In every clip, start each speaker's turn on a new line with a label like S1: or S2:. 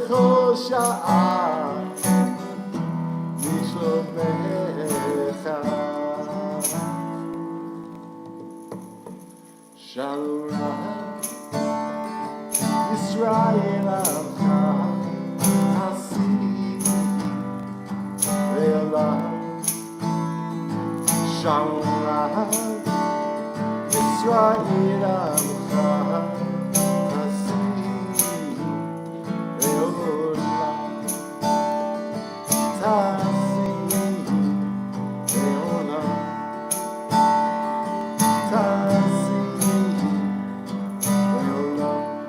S1: בכל שעה לשלומך. שלום רב ישראל עמך חסיד לעולם. שלום רב ישראל עמך חסיד לעולם. חסיד לעולם.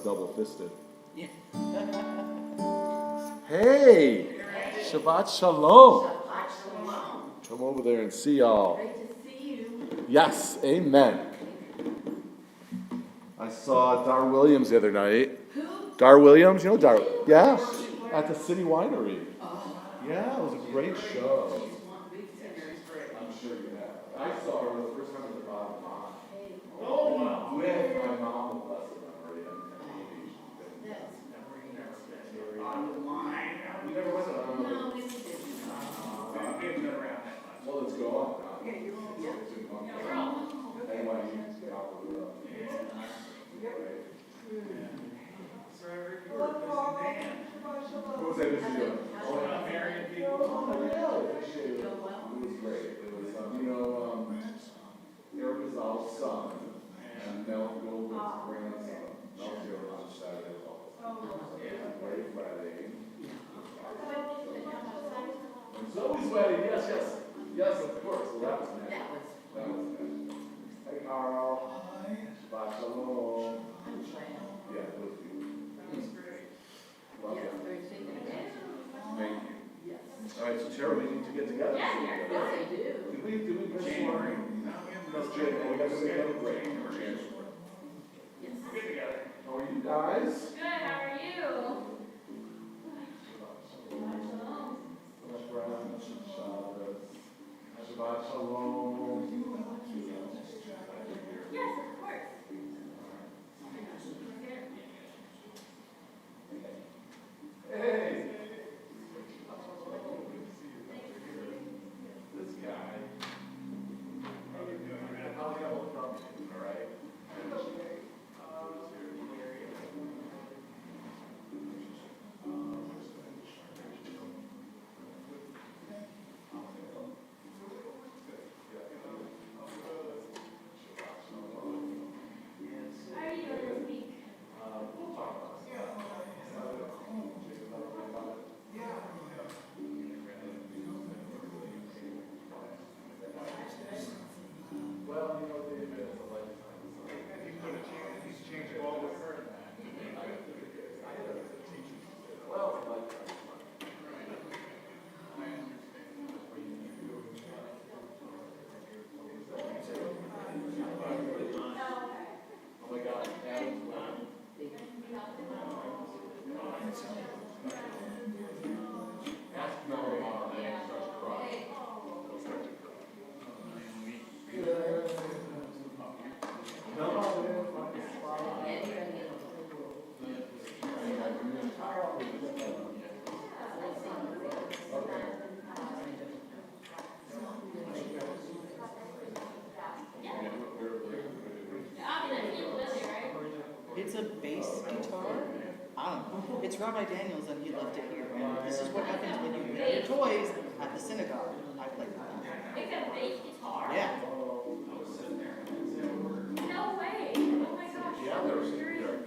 S1: Double-fisted.
S2: Yeah.
S1: Hey, Shabbat Shalom.
S3: Shabbat Shalom.
S1: Come over there and see y'all.
S3: Great to see you.
S1: Yes, amen. I saw Dar Williams the other night.
S3: Who?
S1: Dar Williams, you know Dar? Yeah, at the City Winery.
S3: Oh.
S1: Yeah, it was a great show.
S3: She's one big singer.
S1: I'm sure you have. I saw her the first time at the bottom line.
S3: Hey.
S1: Oh, wow. We had my mom with blessed memory.
S3: That's
S2: On the line.
S1: We never went to
S3: no, we didn't.
S1: Well, let's go on.
S3: Yeah, you're on. Yeah.
S1: Anyway, you get off the road. What was that busy doing?
S2: Marrying people.
S1: Oh, yeah, I appreciate it. It was great. It was, Erica's our son, and Mel Goldberg's grandson. Mel's here on Saturday. Great Friday. It's always wedding, yes, yes. Yes, of course. Well, that was nice.
S3: That was.
S1: That was nice. Hey, Carl. Shabbat Shalom.
S3: I'm glad.
S1: Yeah, it was beautiful.
S2: That was great.
S1: Love
S3: Yes,
S1: it.
S3: very significant.
S1: Thank you.
S3: Yes.
S1: All right, so Tara, we need to get together.
S3: Yes, I do.
S1: Did we miss
S2: January.
S1: one? That's January. We got to make another break. January.
S3: Yes.
S2: Get together.
S1: How are you guys?
S4: Good, how are you?
S1: Shabbat Shalom.
S4: Yes, of course.
S1: Hey. This guy. How's he all from? All right.
S4: How are you doing this week?
S1: We'll talk about well, David, it's a lifetime.
S2: He's changed all the current.
S1: Well, it's a lifetime. Oh my God, Adam's wedding. Ask Mel tomorrow, and he starts crying. He'll start to cry. No, man, fucking
S5: It's a bass guitar. I don't know. It's Rabbi Daniels, and he'd love to hear. And this is what happens when you bring your toys at the synagogue. I played with them.
S4: It's a bass guitar?
S5: Yeah.
S4: No way. Oh my gosh.
S1: Yeah,
S4: I'm
S1: there's
S4: curious.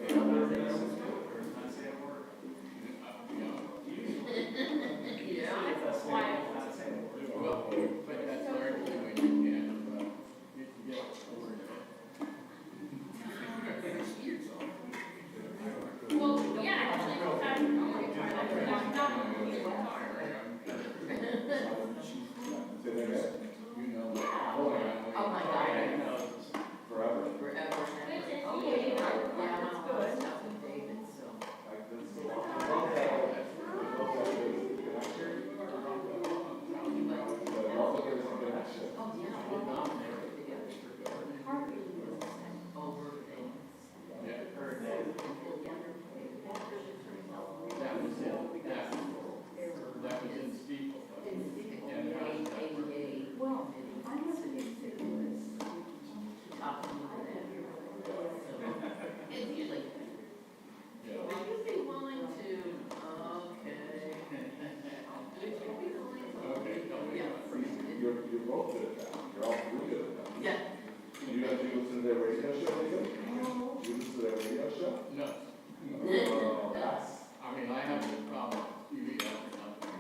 S3: Yeah.
S4: That's wild. Well, yeah, actually, we've had a guitar. I've not a guitar.
S1: Say that again. both good at that. You're all three good at that.
S3: Yeah.
S1: You listen to their radio show, David? You listen to their radio show?
S2: No,
S1: Oh, that's,
S2: I mean, I have this problem with TV after nothing.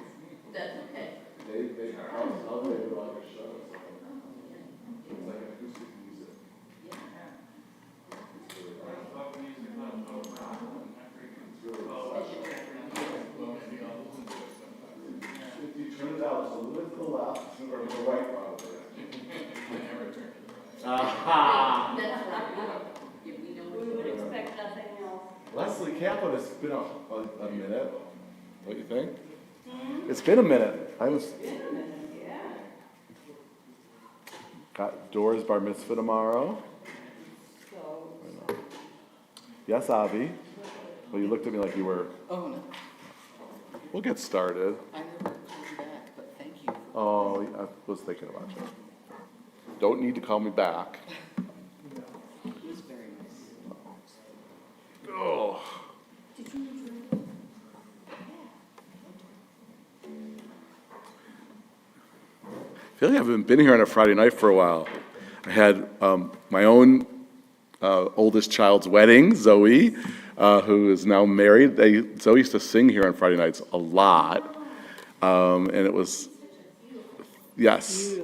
S3: That's okay.
S1: they, how they do on their show. It's like acoustic music. It's really nice.
S2: Folk music, not folk rock,
S1: It's really
S2: well,
S1: special.
S2: maybe I'll listen to it sometime.
S1: If you turn it out, it's a little to the left, or to the right, probably.
S2: I never turn it right.
S1: Aha!
S3: That's what we know.
S4: We would expect nothing else.
S1: Leslie Kaplan, it's been a minute. What do you think? It's been a minute. I was.
S4: Yeah.
S1: Got Dora's bar mitzvah tomorrow.
S4: So,
S1: I know. Yes, Avi. Well, you looked at me like you were.
S5: Oh, no,
S1: We'll get started.
S5: I never called you back, but thank you.
S1: Oh, I was thinking about you. Don't need to call me back.
S5: It was very nice.
S1: Oh. I feel like I haven't been here on a Friday night for a while. I had my own oldest child's wedding, Zoe, who is now married. Zoe used to sing here on Friday nights a lot, and it was, yes,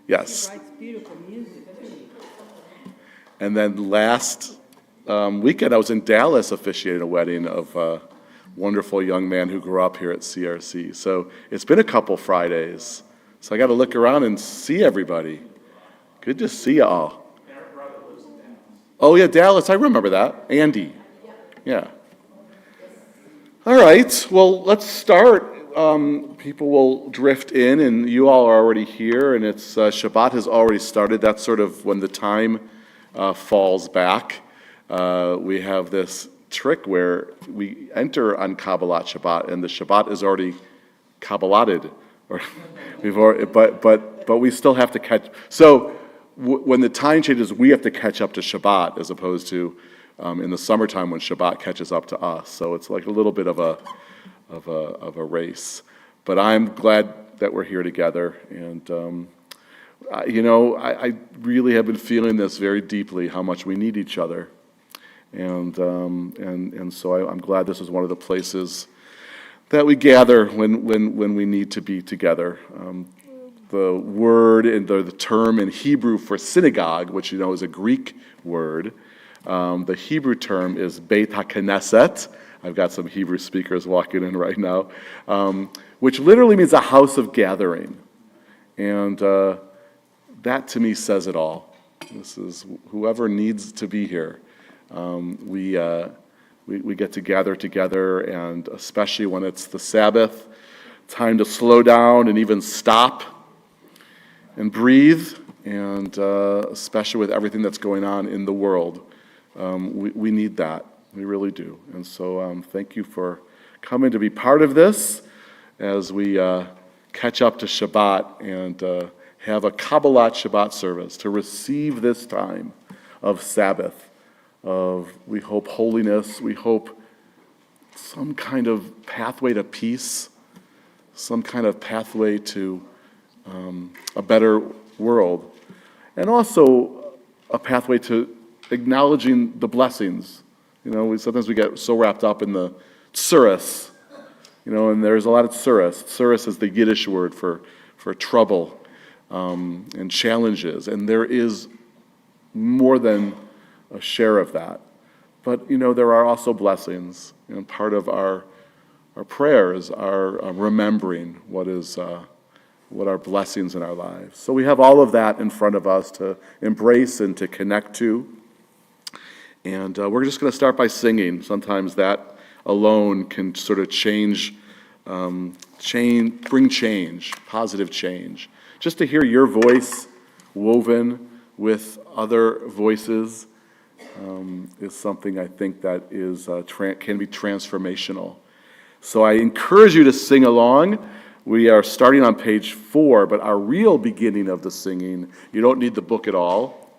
S1: yes.
S4: writes beautiful music too.
S1: And then last weekend, I was in Dallas officiating a wedding of a wonderful young man who grew up here at CRC. So it's been a couple Fridays. So I got to look around and see everybody. Good to see you all. Oh, yeah, Dallas. I remember that. Andy. Yeah. All right. Well, let's start. People will drift in, and you all are already here, and it's Shabbat has already started. That's sort of when the time falls back. We have this trick where we enter on Kabbalat Shabbat, and the Shabbat is already Kabbalatted, or we've already, but we still have to catch. So when the time changes, we have to catch up to Shabbat as opposed to in the summertime when Shabbat catches up to us. So it's like a little bit of a race. But I'm glad that we're here together, and I really have been feeling this very deeply, how much we need each other. And so I'm glad this is one of the places that we gather when we need to be together. The word and the term in Hebrew for synagogue, which you know is a Greek word, the Hebrew term is Beit HaKnesset. I've got some Hebrew speakers walking in right now, which literally means a house of gathering. And that to me says it all. This is whoever needs to be here. We get to gather together, and especially when it's the Sabbath, time to slow down and even stop and breathe, and especially with everything that's going on in the world. We need that. We really do. And so thank you for coming to be part of this as we catch up to Shabbat and have a Kabbalat Shabbat service to receive this time of Sabbath, of, we hope, holiness, we hope some kind of pathway to peace, some kind of pathway to a better world, and also a pathway to acknowledging the blessings. You know, sometimes we get so wrapped up in the tsuris, and there's a lot of tsuris. Tsuris is the Yiddish word for trouble and challenges, and there is more than a share of that. But, there are also blessings, and part of our prayers are remembering what are blessings in our lives. So we have all of that in front of us to embrace and to connect to. And we're just going to start by singing. Sometimes that alone can sort of bring change, positive change. Just to hear your voice woven with other voices is something I think that is can be transformational. So I encourage you to sing along. We are starting on page 4, but our real beginning of the singing, you don't need the book at all.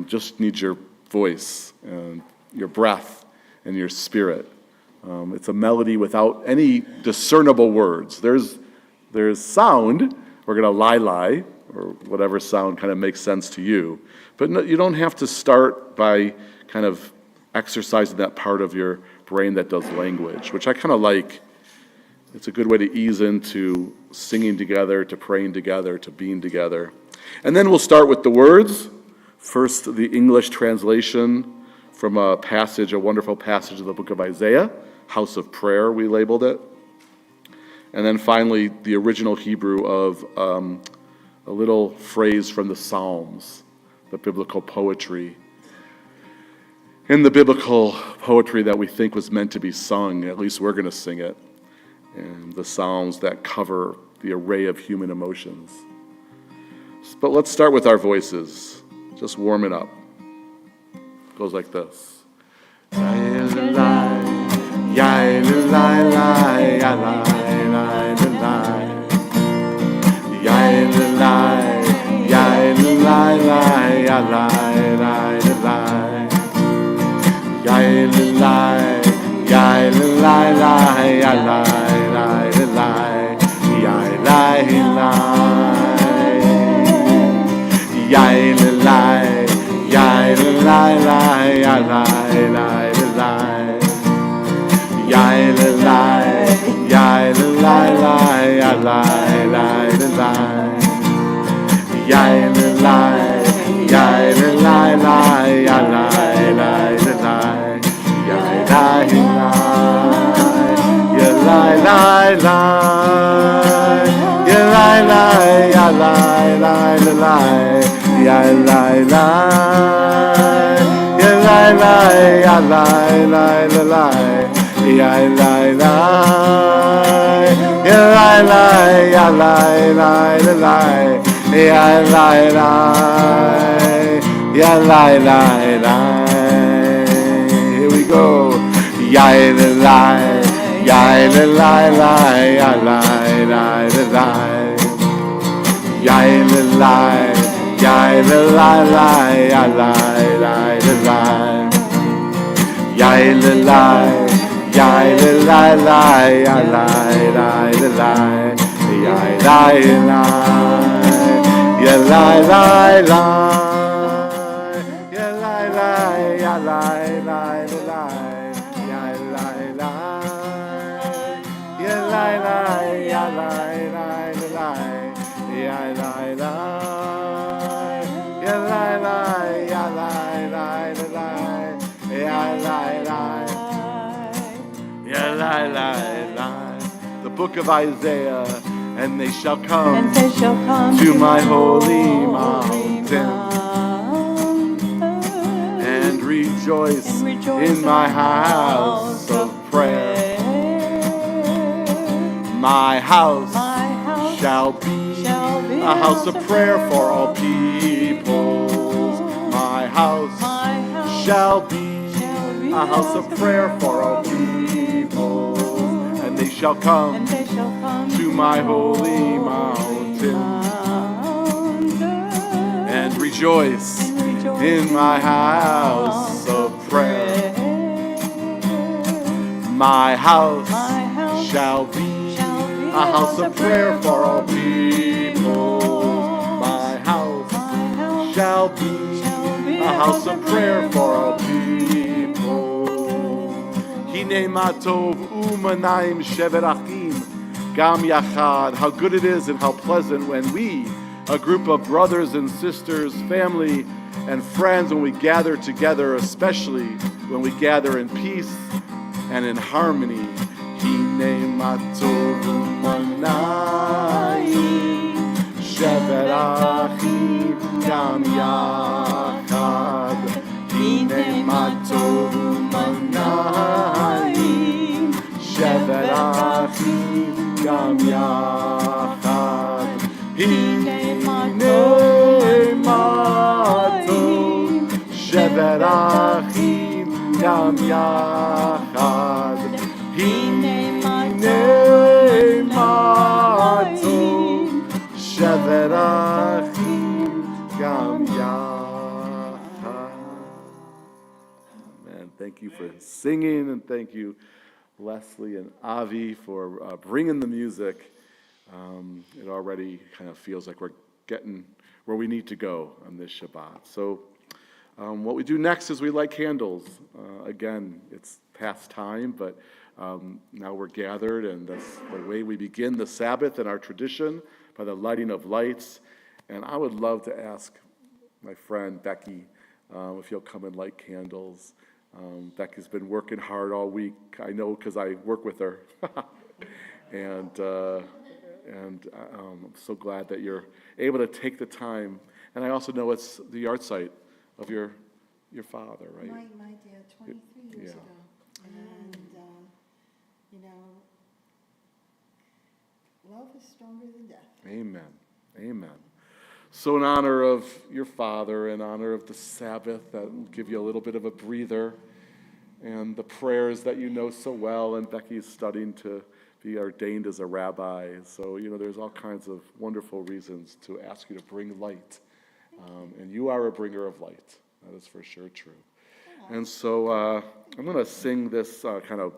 S1: Just need your voice and your breath and your spirit. It's a melody without any discernible words. There's sound. We're going to lie. We're or whatever sound kind of makes sense to you. But no, you don't have to start by kind of exercising that part of your brain that does language, which I kind of like. It's a good way to ease into singing together, to praying together, to being together. And then we'll start with the words. First, the English translation from a wonderful passage of the book of Isaiah, House of Prayer, we labeled it. And then finally, the original Hebrew of a little phrase from the Psalms, the biblical poetry. In the biblical poetry that we think was meant to be sung, at least we're going to sing it. And the Psalms that cover the array of human emotions. But let's start with our voices, just warming up. It goes like this. Here we go. The book of Isaiah, and they shall come to my holy mountain and rejoice in my house of prayer. My house shall be a house of prayer for all peoples. My house shall be a house of prayer for all peoples. And they shall come to my holy mountain and rejoice in my house of prayer. My house shall be a house of prayer for all peoples. My house shall be a house of prayer for all people. Hine ma tov u'manayim sheverachim gam yachad. How good it is and how pleasant when we, a group of brothers and sisters, family and friends, when we gather together, especially when we gather in peace and in harmony. Hine ma tov u'manayim sheverachim gam yachad. Hine ma tov u'manayim sheverachim gam yachad. Hine ma tov sheverachim gam yachad. Hine ma tov sheverachim gam yachad. Man, thank you for singing, and thank you, Leslie and Avi, for bringing the music. It already kind of feels like we're getting where we need to go on this Shabbat. So what we do next is we light candles. Again, it's past time, but now we're gathered, and that's the way we begin the Sabbath in our tradition, by the lighting of lights. And I would love to ask my friend Becky if you'll come and light candles. Becky's been working hard all week. I know because I work with her. and I'm so glad that you're able to take the time. And I also know it's the yard site of your father, right?
S6: My dad, 23 years
S1: Yeah.
S6: ago. And, you know, love is stronger than death.
S1: Amen. Amen. So in honor of your father, in honor of the Sabbath, that will give you a little bit of a breather, and the prayers that you know so well, and Becky's studying to be ordained as a rabbi. So, you know, there's all kinds of wonderful reasons to ask you to bring light. And you are a bringer of light. That is for sure true. And so I'm going to sing this kind of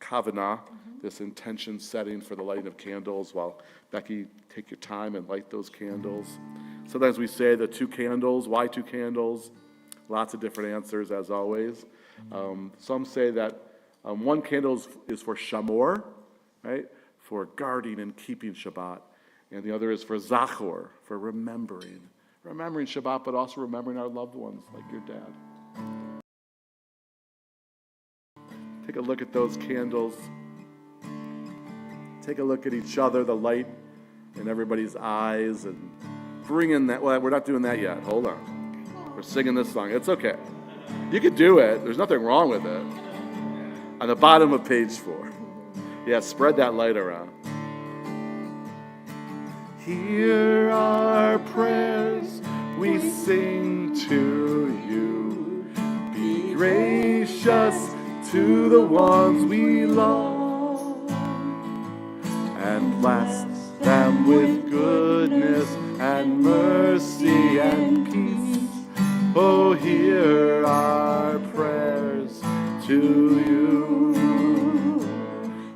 S1: kavanah, this intention setting for the lighting of candles, while Becky, take your time and light those candles. Sometimes we say the 2 candles. Why 2 candles? Lots of different answers, as always. Some say that 1 candle is for shamor, right, for guarding and keeping Shabbat, and the other is for zachor, for remembering Shabbat, but also remembering our loved ones, like your dad. Take a look at those candles. Take a look at each other, the light in everybody's eyes, and bring in that. Well, we're not doing that yet. Hold on. We're singing this song. It's okay. You could do it. There's nothing wrong with it. On the bottom of page 4. Yeah, spread that light around. Hear our prayers, we sing to you. Be gracious to the ones we love, and bless them with goodness and mercy and peace. Oh, hear our prayers to you.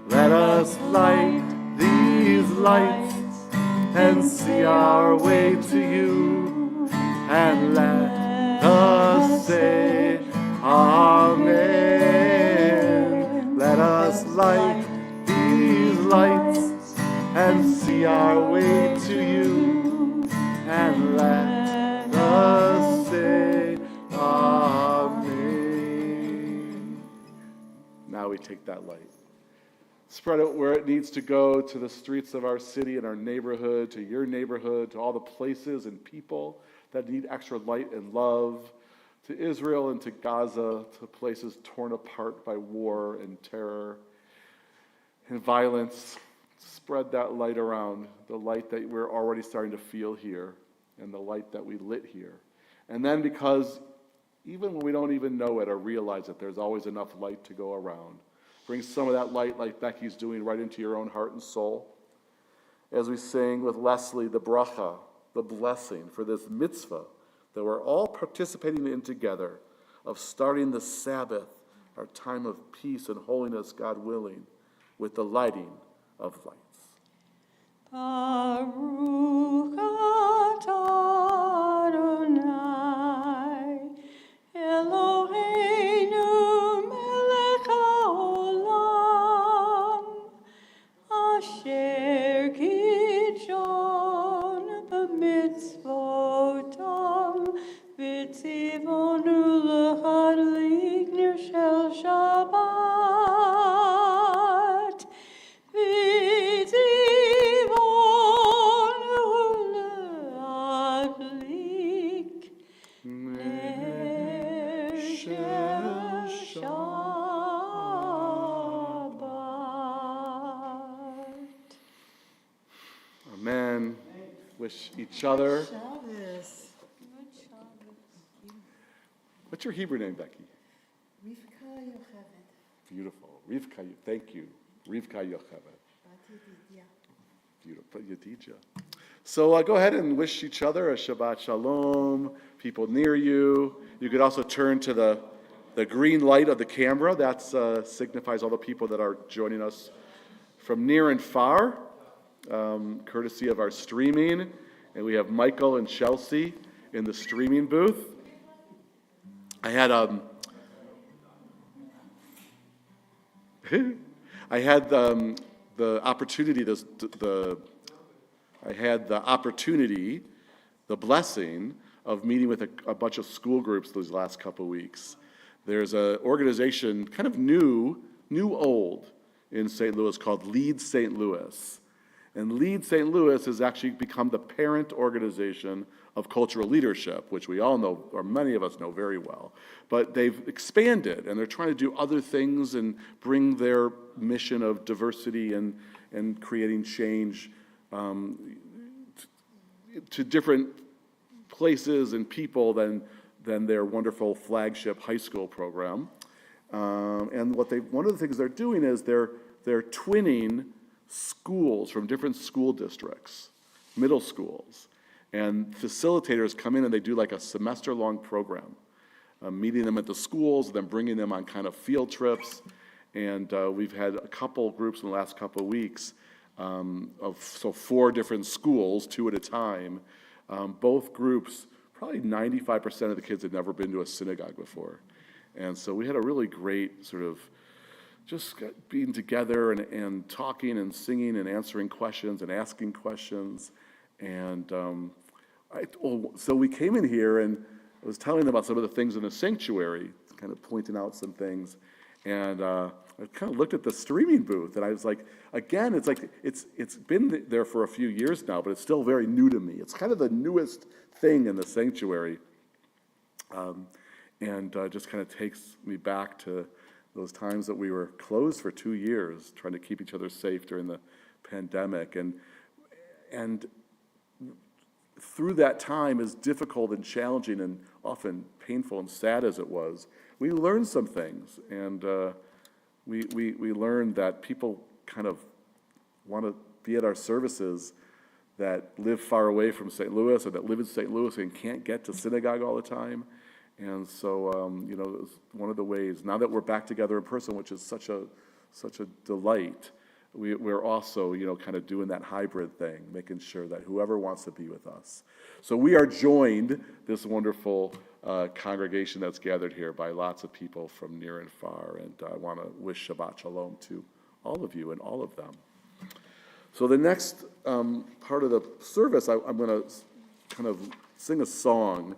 S1: Let us light these lights and see our way to you, and let us say Amen. Let us light these lights and see our way to you, and let us say Amen. Now we take that light, spread it where it needs to go, to the streets of our city and our neighborhood, to your neighborhood, to all the places and people that need extra light and love, to Israel and to Gaza, to places torn apart by war and terror and violence. Spread that light around, the light that we're already starting to feel here, and the light that we lit here. And then, because even when we don't even know it or realize it, there's always enough light to go around. Bring some of that light, like Becky's doing, right into your own heart and soul. As we sing with Leslie the bracha, the blessing for this mitzvah that we're all participating in together, of starting the Sabbath, our time of peace and holiness, God willing, with the lighting of lights.
S7: Baruch atah Adonai, Eloheinu melech haolam, asher kidshon b'mitzvotam, v'tzivonu l'chadlik ner shel Shabbat, v'tzivonu l'chadlik ner shel Shabbat.
S1: Amen. Wish each other.
S6: Shabbos.
S1: What's your Hebrew name, Becky?
S6: Rivka Yocheved.
S1: Beautiful. Rivka, thank you. Rivka Yocheved.
S6: Bati Didia.
S1: Beautiful. Yedidya. So go ahead and wish each other a Shabbat Shalom, people near you. You could also turn to the green light of the camera. That signifies all the people that are joining us from near and far, courtesy of our streaming. And we have Michael and Chelsea in the streaming booth. I had I had the opportunity, the blessing of meeting with a bunch of school groups those last couple of weeks. There's an organization, kind of new old, in St. Louis called Lead St. Louis. And Lead St. Louis has actually become the parent organization of cultural leadership, which we all know, or many of us know very well. But they've expanded, and they're trying to do other things and bring their mission of diversity and creating change to different places and people than their wonderful flagship high school program. And one of the things they're doing is they're twinning schools from different school districts, middle schools, and facilitators come in and they do like a semester-long program, meeting them at the schools, then bringing them on kind of field trips. And we've had a couple groups in the last couple of weeks of 4 different schools, 2 at a time. Both groups, probably 95% of the kids had never been to a synagogue before. And so we had a really great sort of just being together and talking and singing and answering questions and asking questions. And so we came in here and I was telling them about some of the things in the sanctuary, kind of pointing out some things. And I kind of looked at the streaming booth and I was like, again, it's been there for a few years now, but it's still very new to me. It's kind of the newest thing in the sanctuary. And just kind of takes me back to those times that we were closed for 2 years, trying to keep each other safe during the pandemic. And through that time, as difficult and challenging and often painful and sad as it was, we learned some things. And we learned that people kind of want to be at our services that live far away from St. Louis or that live in St. Louis and can't get to synagogue all the time. And so, it was one of the ways, now that we're back together in person, which is such a delight, we're also, kind of doing that hybrid thing, making sure that whoever wants to be with us. So we are joined, this wonderful congregation that's gathered here, by lots of people from near and far, and I want to wish Shabbat Shalom to all of you and all of them. So the next part of the service, I'm going to kind of sing a song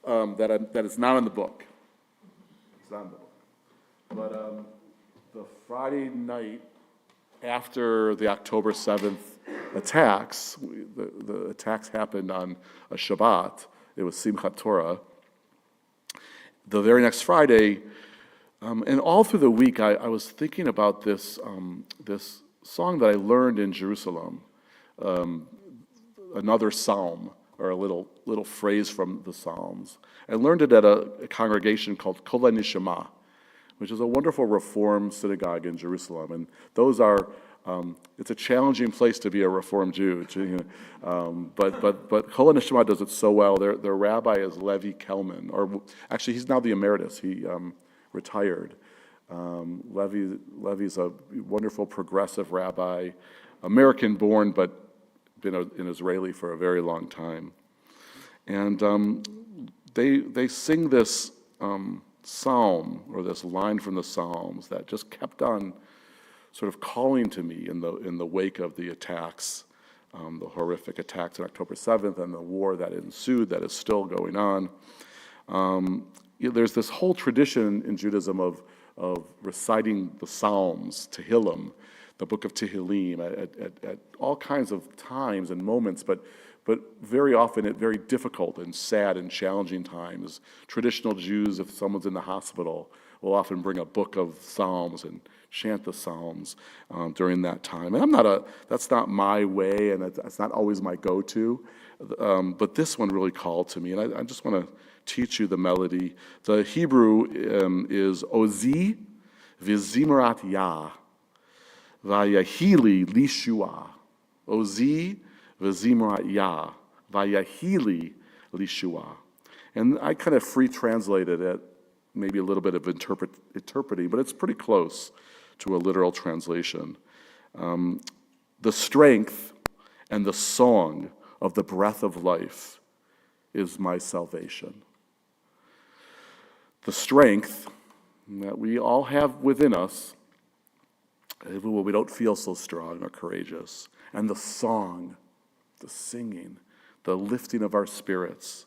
S1: that is not in the book. It's not in the book. But the Friday night after the October 7th attacks, the attacks happened on a Shabbat. It was Simchat Torah. The very next Friday, and all through the week, I was thinking about this song that I learned in Jerusalem, another psalm, or a little phrase from the Psalms. I learned it at a congregation called Kol HaNishama, which is a wonderful Reform synagogue in Jerusalem. And those are, it's a challenging place to be a Reform Jew. But Kol HaNishama does it so well. Their rabbi is Levi Kelman, or actually he's now the emeritus. He retired. Levi's a wonderful progressive rabbi, American-born, but been an Israeli for a very long time. And they sing this psalm, or this line from the Psalms, that just kept on sort of calling to me in the wake of the attacks, the horrific attacks on October 7th and the war that ensued that is still going on. There's this whole tradition in Judaism of reciting the Psalms, Tehillim, the book of Tehillim, at all kinds of times and moments, but very often at very difficult and sad and challenging times. Traditional Jews, if someone's in the hospital, will often bring a book of Psalms and chant the Psalms during that time. And that's not my way, and that's not always my go-to, but this one really called to me, and I just want to teach you the melody. The Hebrew is Ozi v'zimrat Yah, vayahili lishua. Ozi v'zimrat Yah, vayahili lishua. And I kind of free translated it, maybe a little bit of interpreting, but it's pretty close to a literal translation. The strength and the song of the breath of life is my salvation. The strength that we all have within us, even when we don't feel so strong or courageous, and the song, the singing, the lifting of our spirits,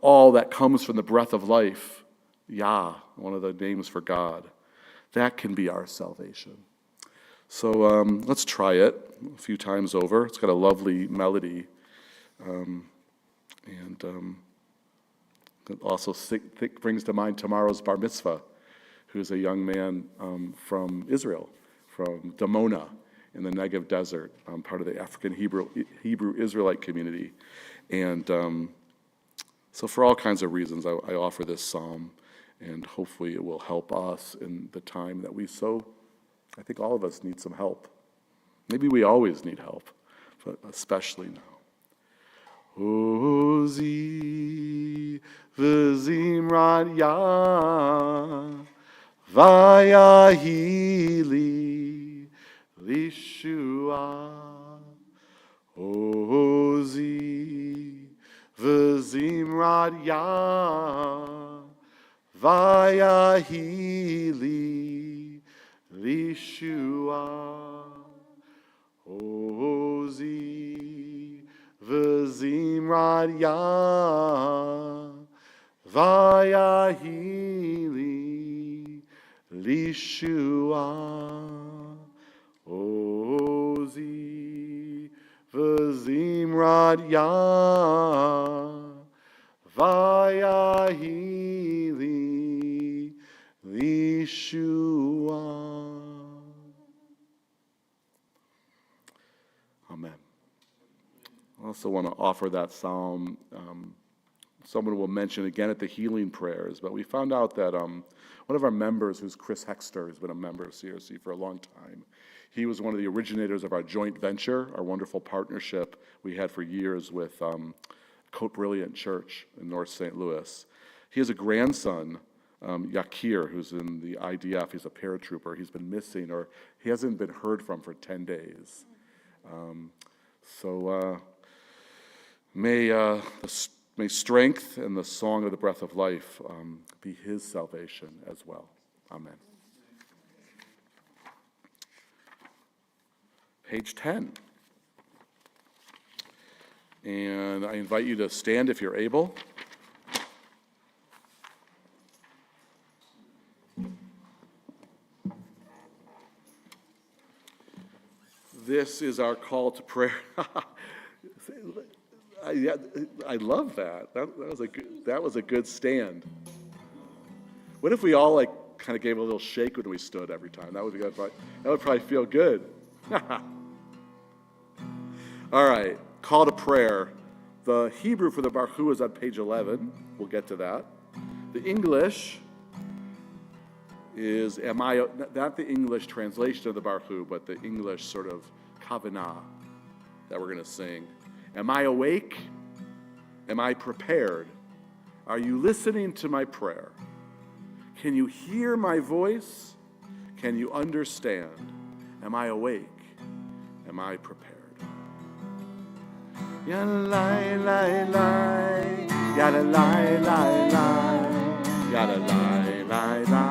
S1: all that comes from the breath of life, Yah, one of the names for God, that can be our salvation. So let's try it a few times over. It's got a lovely melody. And it also brings to mind tomorrow's bar mitzvah, who's a young man from Israel, from Damona in the Negev desert, part of the African Hebrew Israelite community. And so for all kinds of reasons, I offer this psalm, and hopefully it will help us in the time that I think all of us need some help. Maybe we always need help, but especially now. Ozi v'zimrat Yah vayahili lishua. Ozi v'zimrat Yah vayahili lishua. Ozi v'zimrat Yah vayahili lishua. Ozi v'zimrat Yah vayahili lishua. Amen. I also want to offer that psalm. Someone will mention again at the healing prayers, but we found out that one of our members, who's Chris Hexter, has been a member of CRC for a long time. He was one of the originators of our joint venture, our wonderful partnership we had for years with Cote Brilliant Church in North St. Louis. He has a grandson, Yakir, who's in the IDF. He's a paratrooper. He's been missing, or he hasn't been heard from for 10 days. May strength and the song of the breath of life be his salvation as well. Amen. Page 10. And I invite you to stand if you're able. This is our call to prayer. I love that. That was a good stand. What if we all kind of gave a little shake when we stood every time? That would probably feel good. All right, call to prayer. The Hebrew for the Baruch is on page 11. We'll get to that. The English is not the English translation of the Baruch, but the English sort of kavanah that we're going to sing. Am I awake? Am I prepared? Are you listening to my prayer? Can you hear my voice? Can you understand? Am I awake? Am I prepared? Ya la la la, ya la la la la, ya la la la la,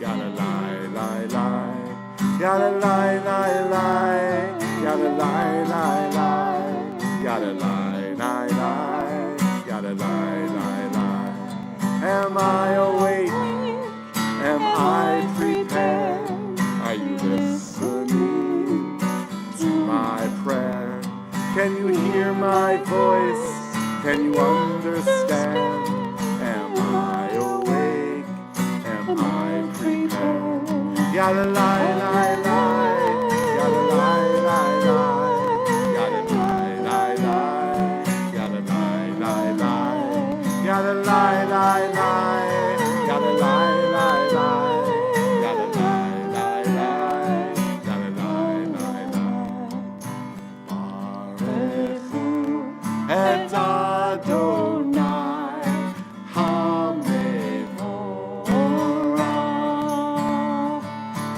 S1: ya la la la la, ya la la la la, ya la la la la, ya la la la la, ya la la la la. Am I awake? Am I prepared? Are you listening to my prayer? Can you hear my voice? Can you understand? Am I awake? Am I prepared? Ya la la la la, ya la la la la, ya la la la la, ya la la la la, ya la la la la, ya la la la la, ya la la la la, ya la la la la. Et Adonai HaMevorach,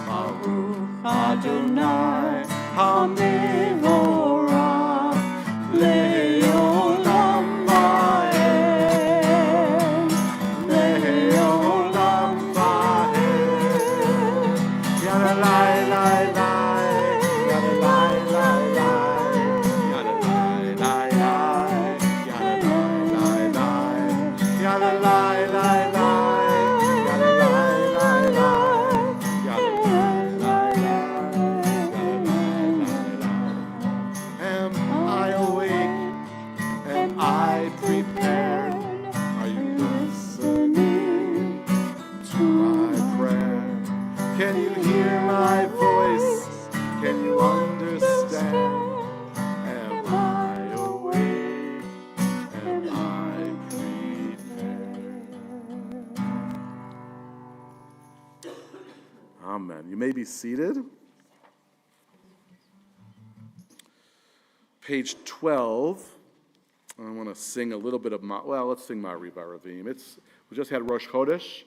S1: Baruch Adonai HaMevorach, be seated. Page 12. I want to sing a little bit of, let's sing Ma'ariv Aravim. We just had Rosh Chodesh.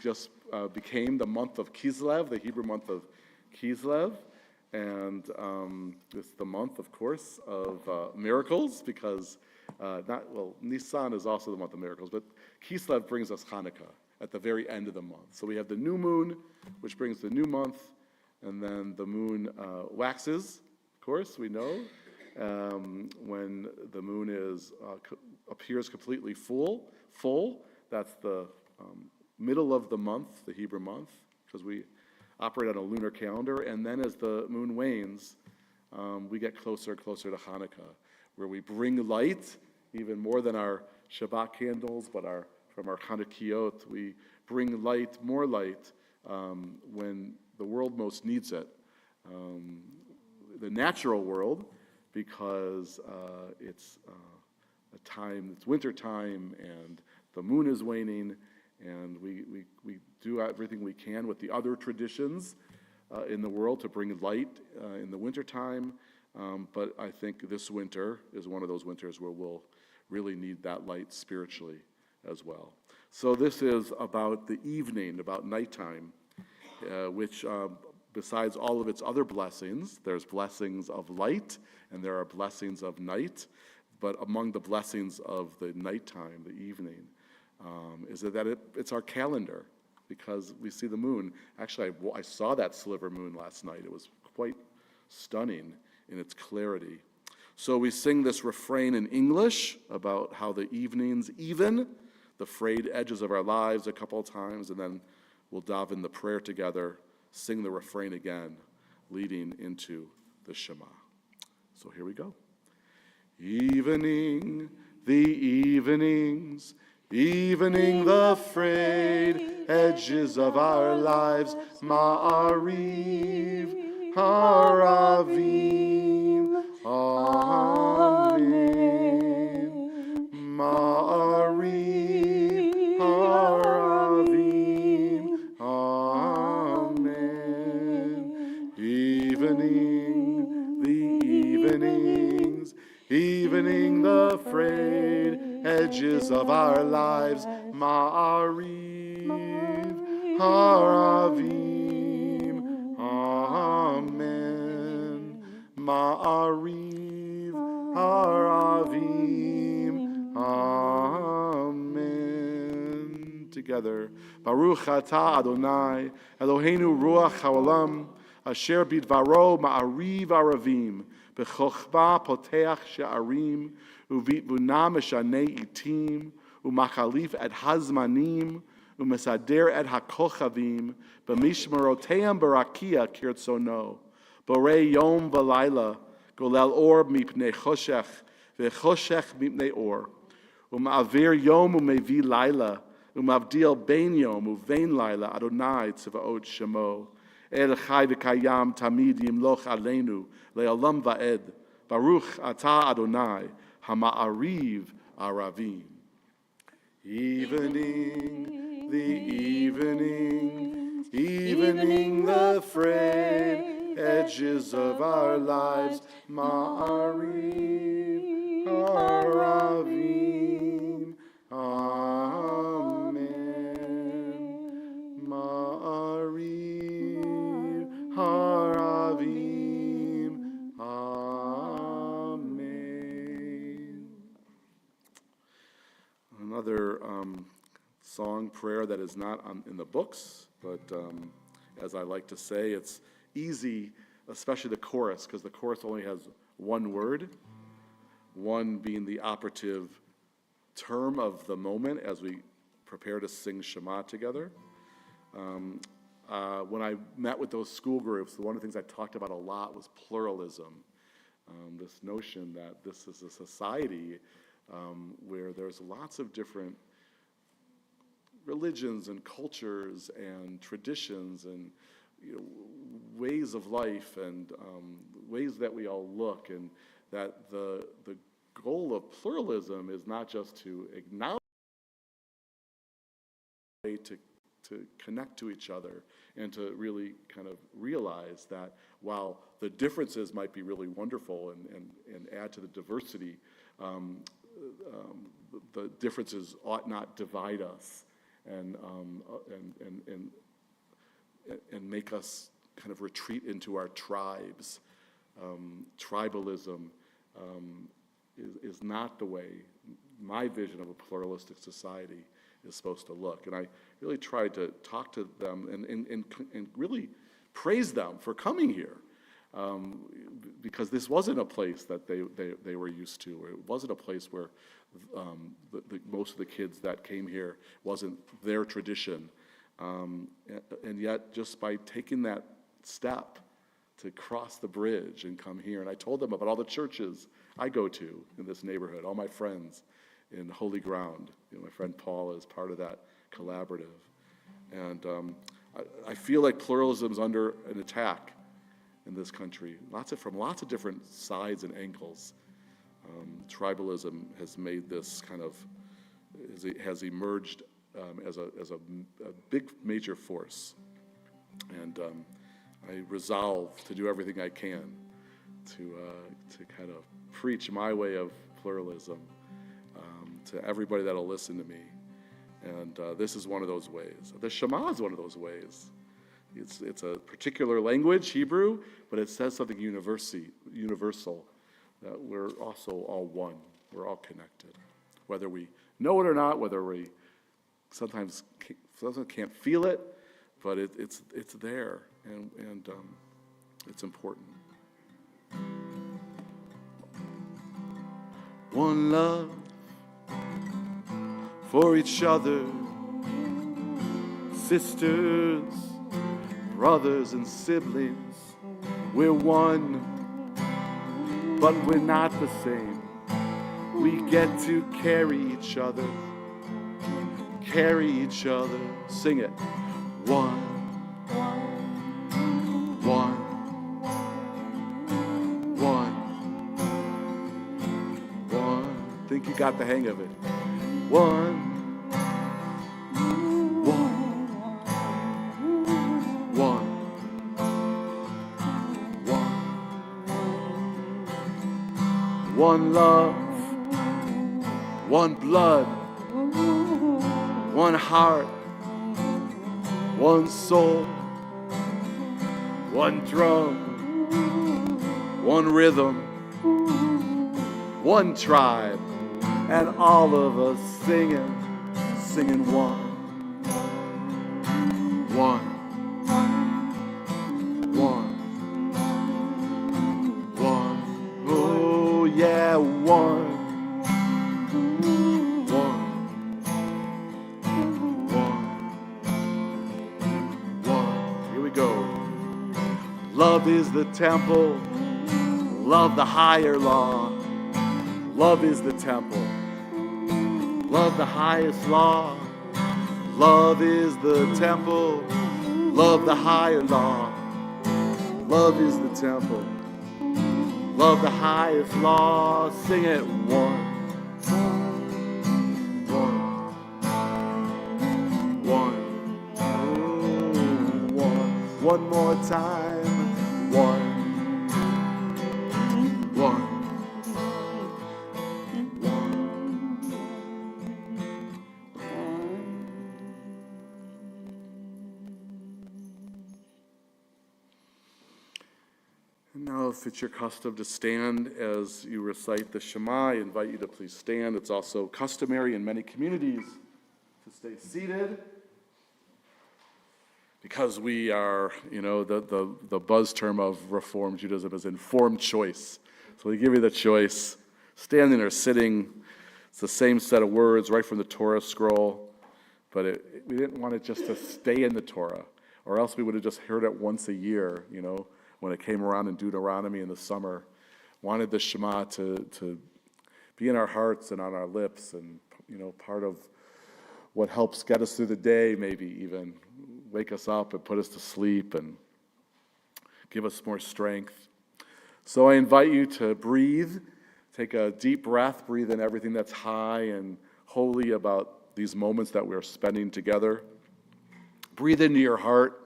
S1: Just became the month of Kislev, the Hebrew month of Kislev. And it's the month, of course, of miracles, because Nisan is also the month of miracles, but Kislev brings us Hanukkah at the very end of the month. So we have the new moon, which brings the new month, and then the moon waxes, of course, we know, when the moon appears completely full. That's the middle of the month, the Hebrew month, because we operate on a lunar calendar, and then as the moon wanes, we get closer and closer to Hanukkah, where we bring light, even more than our Shabbat candles, but from our Hanukkiyot, we bring light, more light, when the world most needs it. The natural world, because it's winter time, and the moon is waning, and we do everything we can with the other traditions in the world to bring light in the wintertime. But I think this winter is one of those winters where we'll really need that light spiritually as well. So this is about the evening, about nighttime, which besides all of its other blessings, there's blessings of light and there are blessings of night. But among the blessings of the nighttime, the evening, is that it's our calendar, because we see the moon. Actually, I saw that sliver moon last night. It was quite stunning in its clarity. So we sing this refrain in English about how the evenings even the frayed edges of our lives a couple of times, and then we'll daven the prayer together, sing the refrain again, leading into the Shema. So here we go. Evening, the evenings, evening the frayed edges of our lives, Ma'ariv, Haravim, Amen. Ma'ariv, Haravim, Amen. Evening, the evenings, evening the frayed edges of our lives, Ma'ariv, Haravim, Amen. Ma'ariv, Haravim, Amen. Together. Baruch atah Adonai, Eloheinu ruach haolam, asher bidvaro ma'ariv aravim, b'chochma poteach she'arim, uvitbuna meshanei itim, umachalif et hazmanim, umesader et hakochavim, b'mishmeroteim barakia kirtzono, borei yom v'layla, golel or mipnei choshech, v'choshech mipnei or, uma'avir yom umevi layla, umavdil bein yom uvein layla, Adonai tzvaot shemo, El chai v'kayam tamid yimloch aleinu le'olam va'ed. Baruch atah Adonai hama'ariv aravim. Evening, the evening, evening the frayed edges of our lives, Ma'ariv aravim. Amen. Ma'ariv haravim. Amen. Another song prayer that is not in the books, but as I like to say, it's easy, especially the chorus, because the chorus only has one word, one being the operative term of the moment as we prepare to sing Shema together. When I met with those school groups, one of the things I talked about a lot was pluralism, this notion that this is a society where there's lots of different religions and cultures and traditions and ways of life and ways that we all look, and that the goal of pluralism is not just to acknowledge, to connect to each other and to really kind of realize that while the differences might be really wonderful and add to the diversity, the differences ought not divide us and make us kind of retreat into our tribes. Tribalism is not the way my vision of a pluralistic society is supposed to look. And I really tried to talk to them and really praise them for coming here. Because this wasn't a place that they were used to. Or it wasn't a place where most of the kids that came here wasn't their tradition. And yet, just by taking that step to cross the bridge and come here, and I told them about all the churches I go to in this neighborhood, all my friends in Holy Ground. My friend Paul is part of that collaborative. And I feel like pluralism's under an attack in this country, from lots of different sides and angles. Tribalism has made this kind of, has emerged as a big major force. And I resolve to do everything I can to kind of preach my way of pluralism to everybody that'll listen to me. And this is one of those ways. The Shema is one of those ways. It's a particular language, Hebrew, but it says something universal, that we're also all one. We're all connected. Whether we know it or not, whether we sometimes can't feel it, but it's there, and it's important. One love for each other, sisters, brothers and siblings, we're one, but we're not the same. We get to carry each other, sing it. One, one, one, one. Think you got the hang of it. One, one love, one blood, one heart, one soul, one drum, one rhythm, one tribe, and all of us singing one. Oh yeah, one. Here we go. Love is the temple. Love the higher law. Love is the temple. Love the highest law. Love is the temple. Love the higher law. Love is the temple. Love the highest law. Sing it. One. One more time. One. And now, if it's your custom to stand as you recite the Shema, I invite you to please stand. It's also customary in many communities to stay seated, because we are, the buzz term of Reform Judaism is informed choice. So we give you the choice, standing or sitting. It's the same set of words right from the Torah scroll, but we didn't want it just to stay in the Torah, or else we would have just heard it once a year, when it came around in Deuteronomy in the summer. Wanted the Shema to be in our hearts and on our lips, and part of what helps get us through the day, maybe even wake us up and put us to sleep and give us more strength. So I invite you to breathe, take a deep breath, breathe in everything that's high and holy about these moments that we're spending together. Breathe into your heart.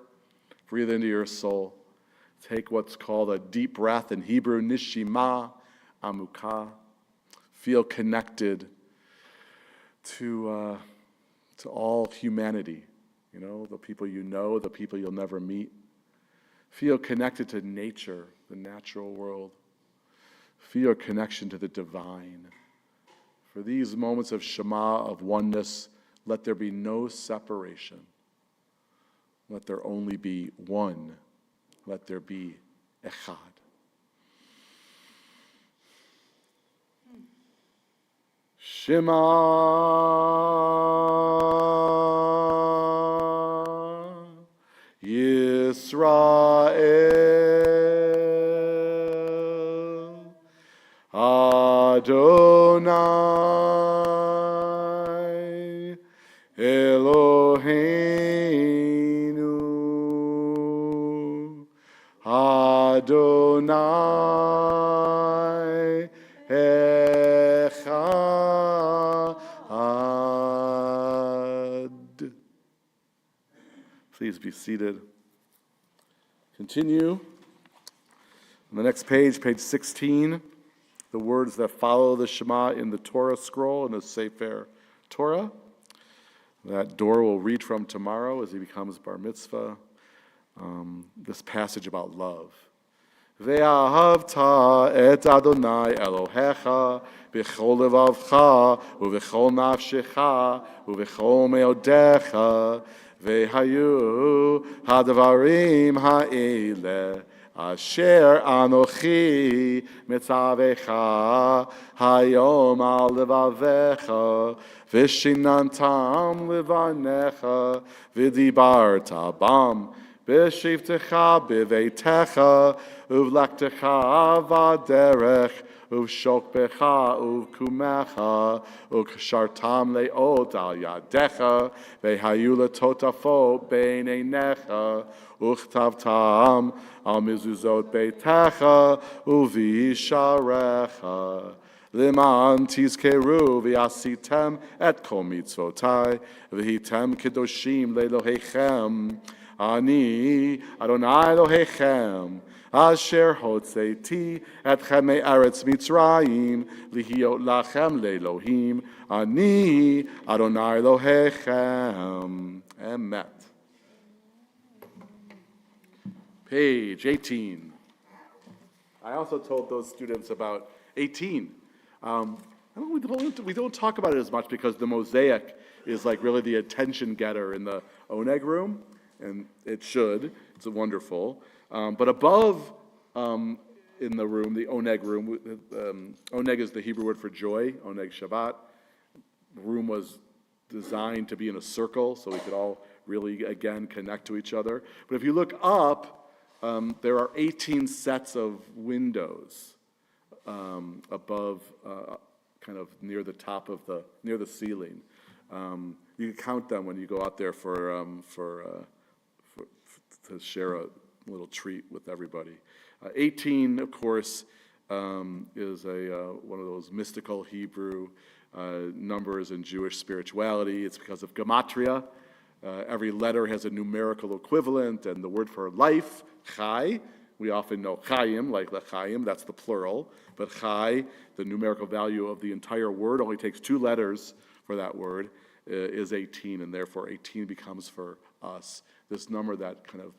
S1: Breathe into your soul. Take what's called a deep breath in Hebrew, nishima amukah. Feel connected to all humanity. You know, the people you know, the people you'll never meet. Feel connected to nature, the natural world. Feel your connection to the divine. For these moments of Shema, of oneness, let there be no separation. Let there only be one. Let there be echad. Shema Yisrael Adonai Eloheinu Adonai Echad. Please be seated. Continue. On the next page, page 16, the words that follow the Shema in the Torah scroll, in the Sefer Torah. That Dor will read from tomorrow as he becomes bar mitzvah. This passage about love. Ve'ahavta et Adonai Elohecha b'chol levavcha u'v'chol nafshecha u'v'chol meodecha ve'hayu hadvarim ha'ele asher anochi mitzavecha hayom al levavecha v'shinantam levanecha v'dibarta bam B'shivtecha b'veitecha, uvlaktecha v'derech, uvshokbecha uvkumecha, ukshartam leot al yadecha, v'hayu letotafo b'neinecha, uchtavtam al mizuzot beitecha, uvisharecha. Liman tizkeru v'yasitem et kol mitzvotai, v'hitem kedoshim le'lohechem, Ani Adonai Elohechem Asher Hotzeiti Etchem Me'eretz Mitzrayim Lihiot Lachem Le'Elohim Ani Adonai Elohechem. Emet. Page 18. I also told those students about 18. We don't talk about it as much because the mosaic is like really the attention getter in the oneg room. And it should. It's wonderful. But above in the room, the oneg room, oneg is the Hebrew word for joy, oneg Shabbat. The room was designed to be in a circle so we could all really, again, connect to each other. But if you look up, there are 18 sets of windows above, kind of near the top of near the ceiling. You can count them when you go out there to share a little treat with everybody. 18, of course, is one of those mystical Hebrew numbers in Jewish spirituality. It's because of gematria. Every letter has a numerical equivalent, and the word for life, chai, we often know chayim, like l'chaim, that's the plural, but chai, the numerical value of the entire word, only takes 2 letters for that word, is 18, and therefore 18 becomes for us this number that kind of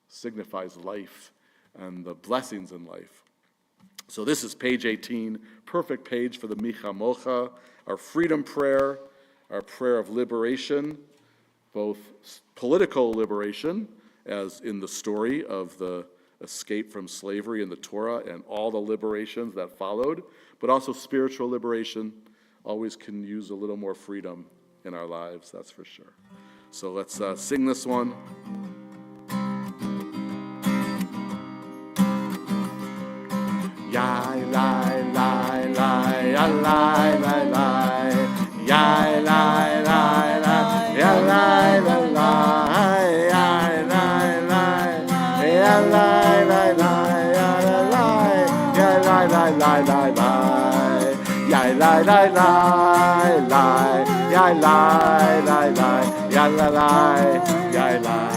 S1: signifies life and the blessings in life. So this is page 18, perfect page for the Micha Mocha, our freedom prayer, our prayer of liberation, both political liberation, as in the story of the escape from slavery in the Torah and all the liberations that followed, but also spiritual liberation. Always can use a little more freedom in our lives, that's for sure. So let's sing this one. Yai, lai, lai, lai, ya, lai, lai, lai. Yai, lai, lai, lai, ya, lai, lai, lai. Yai, lai, lai, ya, lai, lai, lai, ya, lai, ya, lai, lai, lai, lai, lai. Yai, lai, lai, lai, lai. Yai, lai, lai, lai. Ya, la, lai, yai, lai.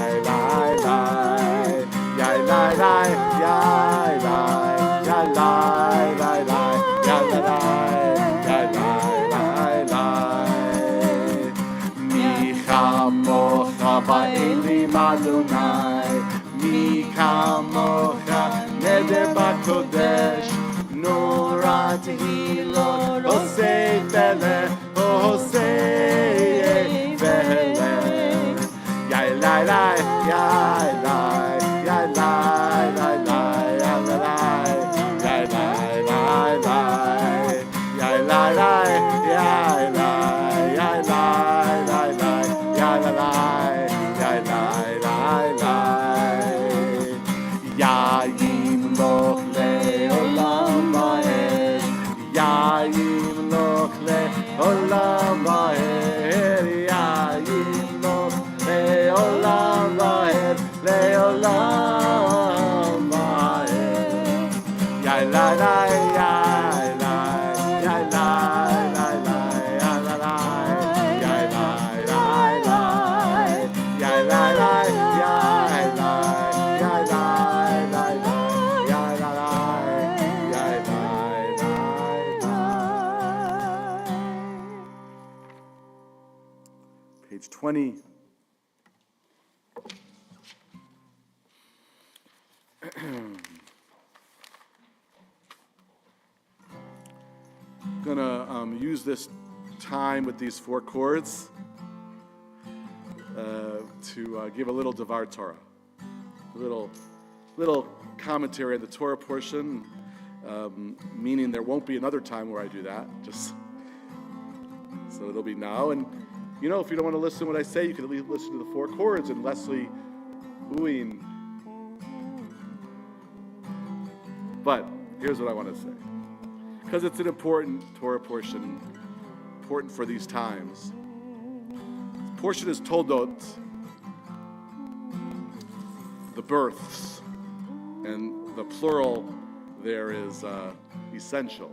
S1: Ba'elim Adonai, mi kamocha neder b'kodesh, norat hilo, hosei pele, hosei pele. Yai lai lai, yai lai, yai lai lai lai, yai lai, yai lai lai lai, yai lai lai, yai lai, yai lai lai lai, yai lai. Yayim loch le'olam va'ed, Yayim loch le'olam va'ed, Yayim loch le'olam va'ed, le'olam va'ed. Yay la la, yay la, yay la la la, yay la la, yay la la la, yay la la, yay la. Page 20. Gonna use this time with these 4 chords to give a little Devar Torah, a little commentary on the Torah portion, meaning there won't be another time where I do that. Just so it'll be now. And you know, if you don't want to listen to what I say, you can at least listen to the 4 chords and Leslie oohing. But here's what I want to say, because it's an important Torah portion, important for these times. This portion is Toldot, the births, and the plural there is essential.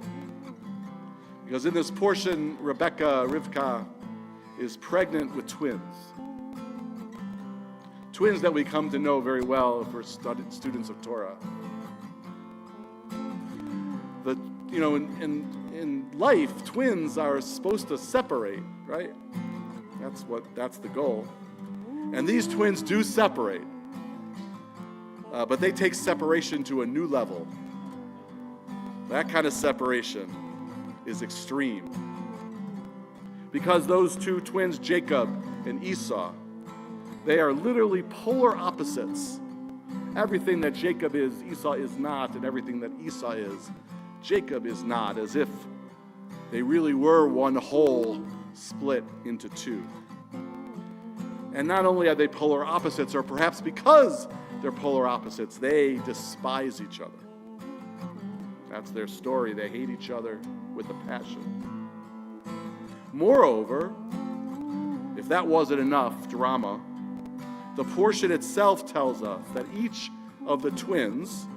S1: Because in this portion, Rivka, is pregnant with twins. Twins that we come to know very well if we're students of Torah. In life, twins are supposed to separate, right? That's the goal. And these twins do separate. But they take separation to a new level. That kind of separation is extreme. Because those 2 twins, Jacob and Esau, they are literally polar opposites. Everything that Jacob is, Esau is not, and everything that Esau is, Jacob is not, as if they really were one whole split into 2. And not only are they polar opposites, or perhaps because they're polar opposites, they despise each other. That's their story. They hate each other with a passion. Moreover, if that wasn't enough drama, the portion itself tells us that each of the twins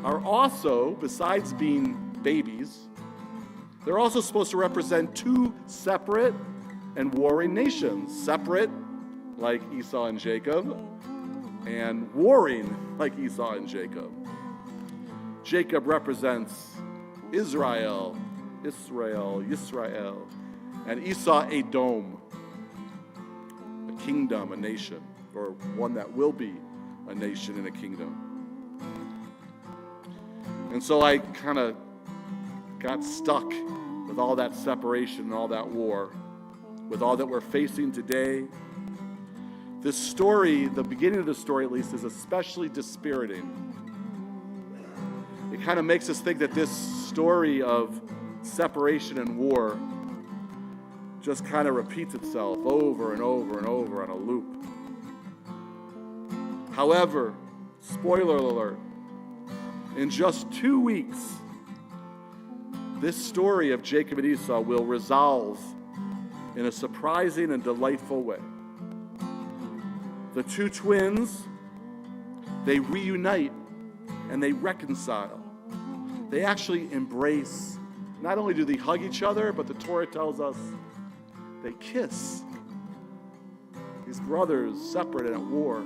S1: are also, besides being babies, they're also supposed to represent 2 separate and warring nations. Separate, like Esau and Jacob, and warring, like Esau and Jacob. Jacob represents Israel, and Esau, Edom, a kingdom, a nation, or one that will be a nation and a kingdom. And so I kind of got stuck with all that separation and all that war, with all that we're facing today. This story, the beginning of the story at least, is especially dispiriting. It kind of makes us think that this story of separation and war just kind of repeats itself over and over and over on a loop. However, spoiler alert, in just 2 weeks, this story of Jacob and Esau will resolve in a surprising and delightful way. The 2 twins, they reunite and they reconcile. They actually embrace. Not only do they hug each other, but the Torah tells us they kiss. These brothers, separate and at war,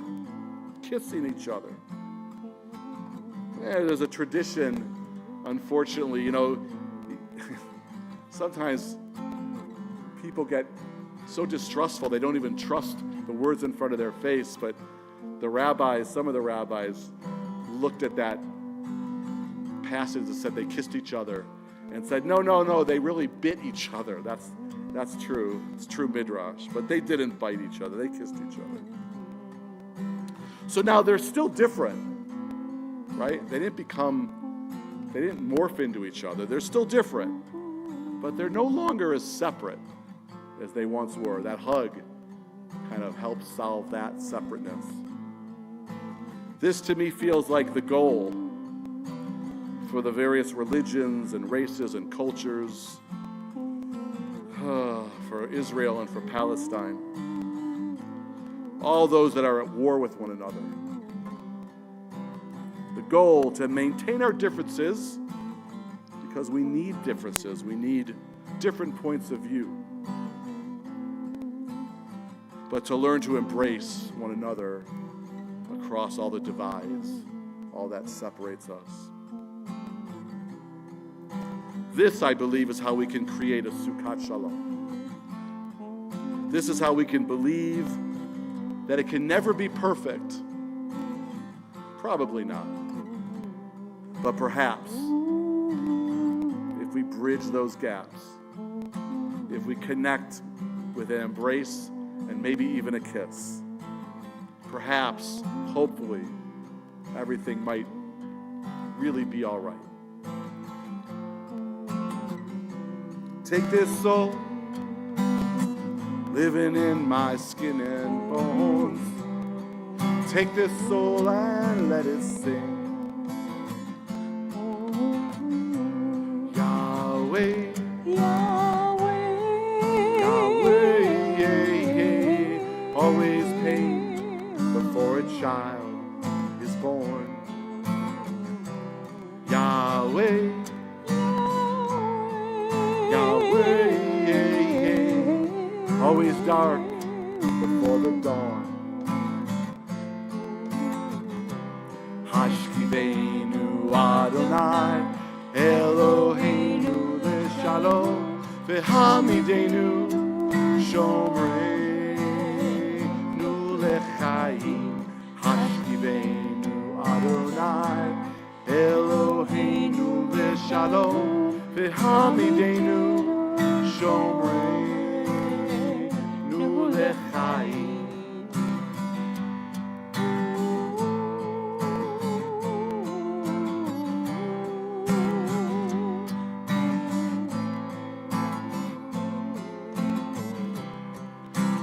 S1: kissing each other. there's a tradition, unfortunately, sometimes people get so distrustful they don't even trust the words in front of their face, but some of the rabbis looked at that passage that said they kissed each other and said, no, they really bit each other. That's true. It's true midrash. But they didn't bite each other. They kissed each other. So now they're still different, right? They didn't morph into each other. They're still different. But they're no longer as separate as they once were. That hug kind of helps solve that separateness. This to me feels like the goal for the various religions and races and cultures, for Israel and for Palestine, all those that are at war with one another. The goal to maintain our differences, because we need differences, we need different points of view, but to learn to embrace one another across all the divides, all that separates us. This, I believe, is how we can create a Sukkot Shalom. This is how we can believe that it can never be perfect. Probably not. But perhaps, if we bridge those gaps, if we connect with an embrace and maybe even a kiss, perhaps, hopefully, everything might really be all right. Take this soul, living in my skin and bones. Take this soul and let it sing. Yahweh,
S7: Yahweh,
S1: Yahweh, always pain before a child is born. Yahweh, Yahweh, always dark before the dawn. Hashkivenu Adonai, Eloheinu l'shalom, v'hamidenu shomreinu l'chaim. Hashkivenu Adonai, Eloheinu l'shalom, v'hamidenu shomreinu l'chaim.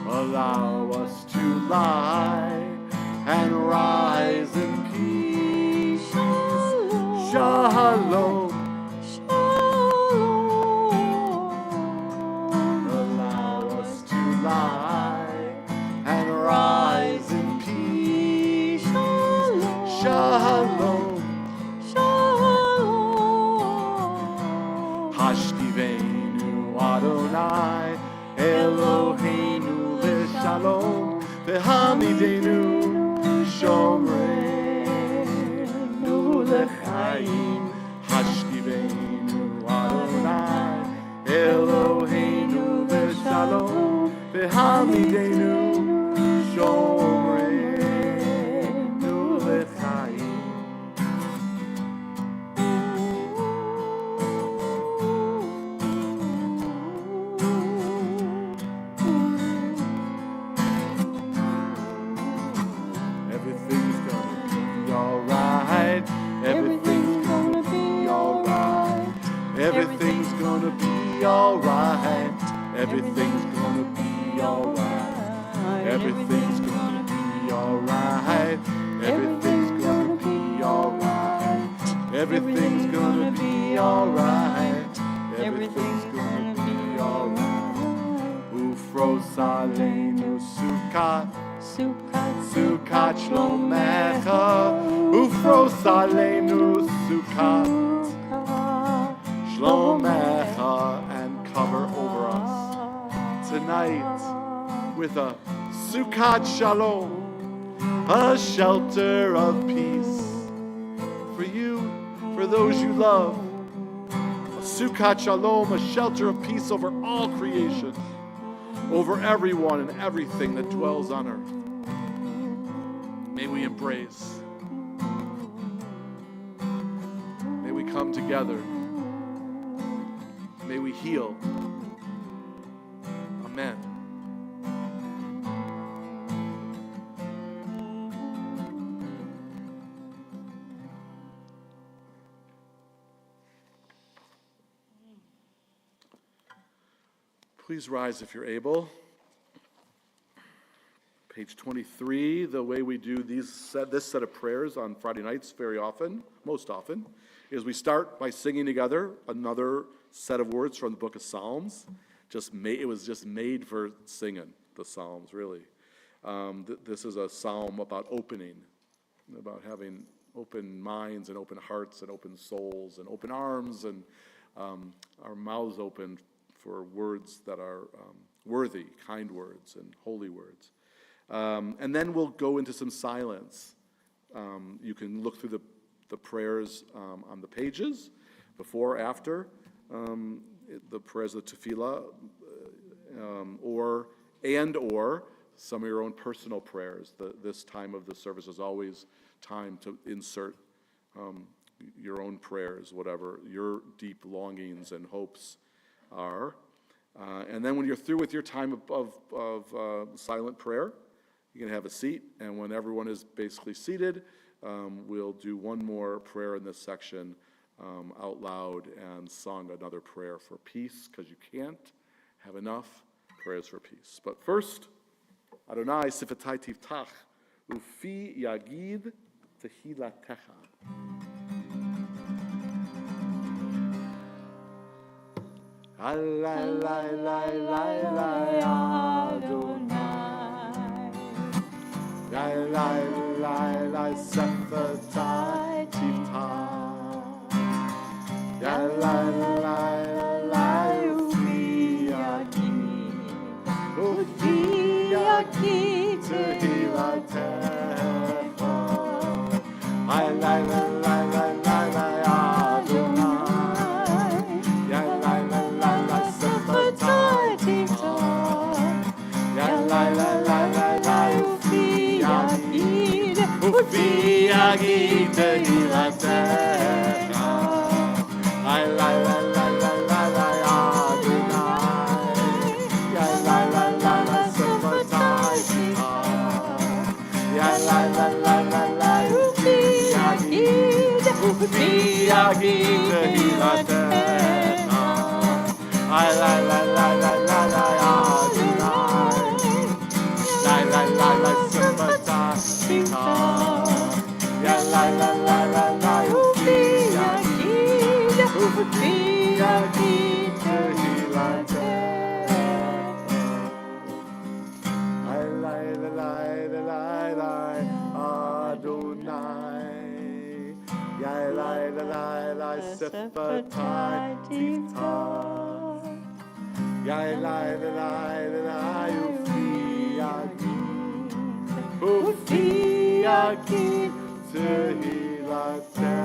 S1: Allow us to lie and rise in peace. Shalom. Allow us to lie and rise in peace. Shalom. Hashkivenu Adonai, Eloheinu l'shalom, v'hamidenu shomreinu l'chaim. Hashkivenu Adonai, Eloheinu l'shalom, v'hamidenu shomreinu l'chaim. Everything's gonna be alright. Everything's gonna be alright. Everything's gonna be alright. Everything's gonna be alright. Everything's gonna be alright. Everything's gonna be alright. Everything's gonna be alright. Everything's gonna be alright. Ufros aleinu Sukkot. Sukkot shlomecha, ufros aleinu Sukkot shlomecha, and cover over us tonight with a Sukkot shalom, a shelter of peace for you, for those you love. A Sukkot Shalom, a shelter of peace over all creation, over everyone and everything that dwells on earth. May we embrace. May we come together. May we heal. Amen. Please rise if you're able. Page 23, the way we do this set of prayers on Friday nights very often, most often, is we start by singing together another set of words from the book of Psalms. It was just made for singing, the Psalms, really. This is a psalm about opening, about having open minds and open hearts and open souls and open arms and our mouths open for words that are worthy, kind words and holy words. And then we'll go into some silence. You can look through the prayers on the pages, before, after, the prayers of the tefillah, or some of your own personal prayers. This time of the service is always time to insert your own prayers, whatever your deep longings and hopes are. And then when you're through with your time of silent prayer, you can have a seat, and when everyone is basically seated, we'll do one more prayer in this section out loud and sung another prayer for peace, because you can't have enough prayers for peace. But first, Adonai sifatai tiftach, ufi yagid tehilatecha. Alai, lai, lai, lai, lai, Adonai. Lai, lai, lai, lai, sifatai tiftach. Lai, lai, lai, lai, ufi yagid. Ufi yagid tehilatecha. Lai, lai, lai, lai, lai, lai, lai, Adonai. Ufi yagid tehilatecha. Lai, lai, lai, lai, lai, lai, lai, Adonai. Lai, lai, lai, lai, lai, sifatai tiftach. Lai, lai, lai, lai, lai, lai, ufi yagid. Ufi yagid tehilatecha. Lai, lai, lai, lai, lai, lai, lai, Adonai. Lai, lai, lai, lai, sifatai tiftach. Lai, lai, lai, lai, lai, ufi yagid. Ufi yagid tehilatecha. Lai, lai, lai, lai, lai, Adonai. Lai, lai, lai, lai, sifatai tiftach. Lai, lai, lai, lai, ufi yagid. Ufi yagid tehilatecha.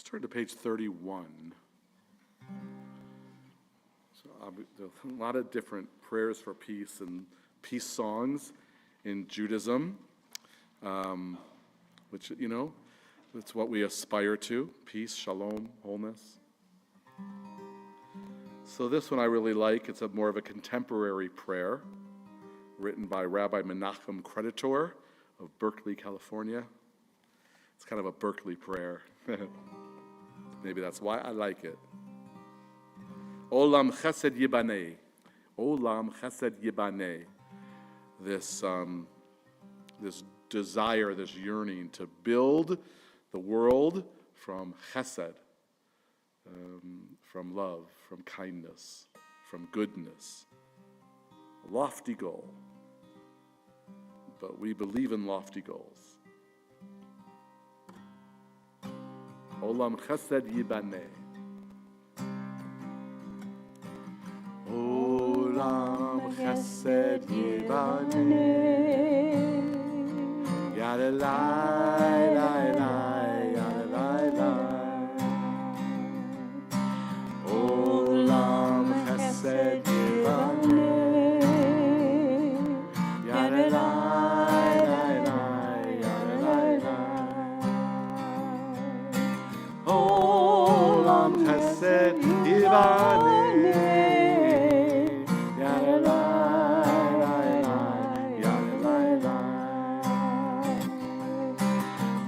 S1: turn to page 31. So there's a lot of different prayers for peace and peace songs in Judaism, which, it's what we aspire to, peace, shalom, wholeness. So this one I really like. It's more of a contemporary prayer written by Rabbi Menachem Creditor of Berkeley, California. It's kind of a Berkeley prayer. Maybe that's why I like it. Olam chesed yibaneh. Olam chesed yibaneh. This desire, this yearning to build the world from chesed, from love, from kindness, from goodness. A lofty goal. But we believe in lofty goals. Olam chesed yibaneh. Olam chesed yibaneh. Yada lai lai lai, yada lai lai. Olam chesed yibaneh. Yada lai lai lai, yada lai lai. Olam chesed yibaneh. Yada lai lai lai, yada lai lai.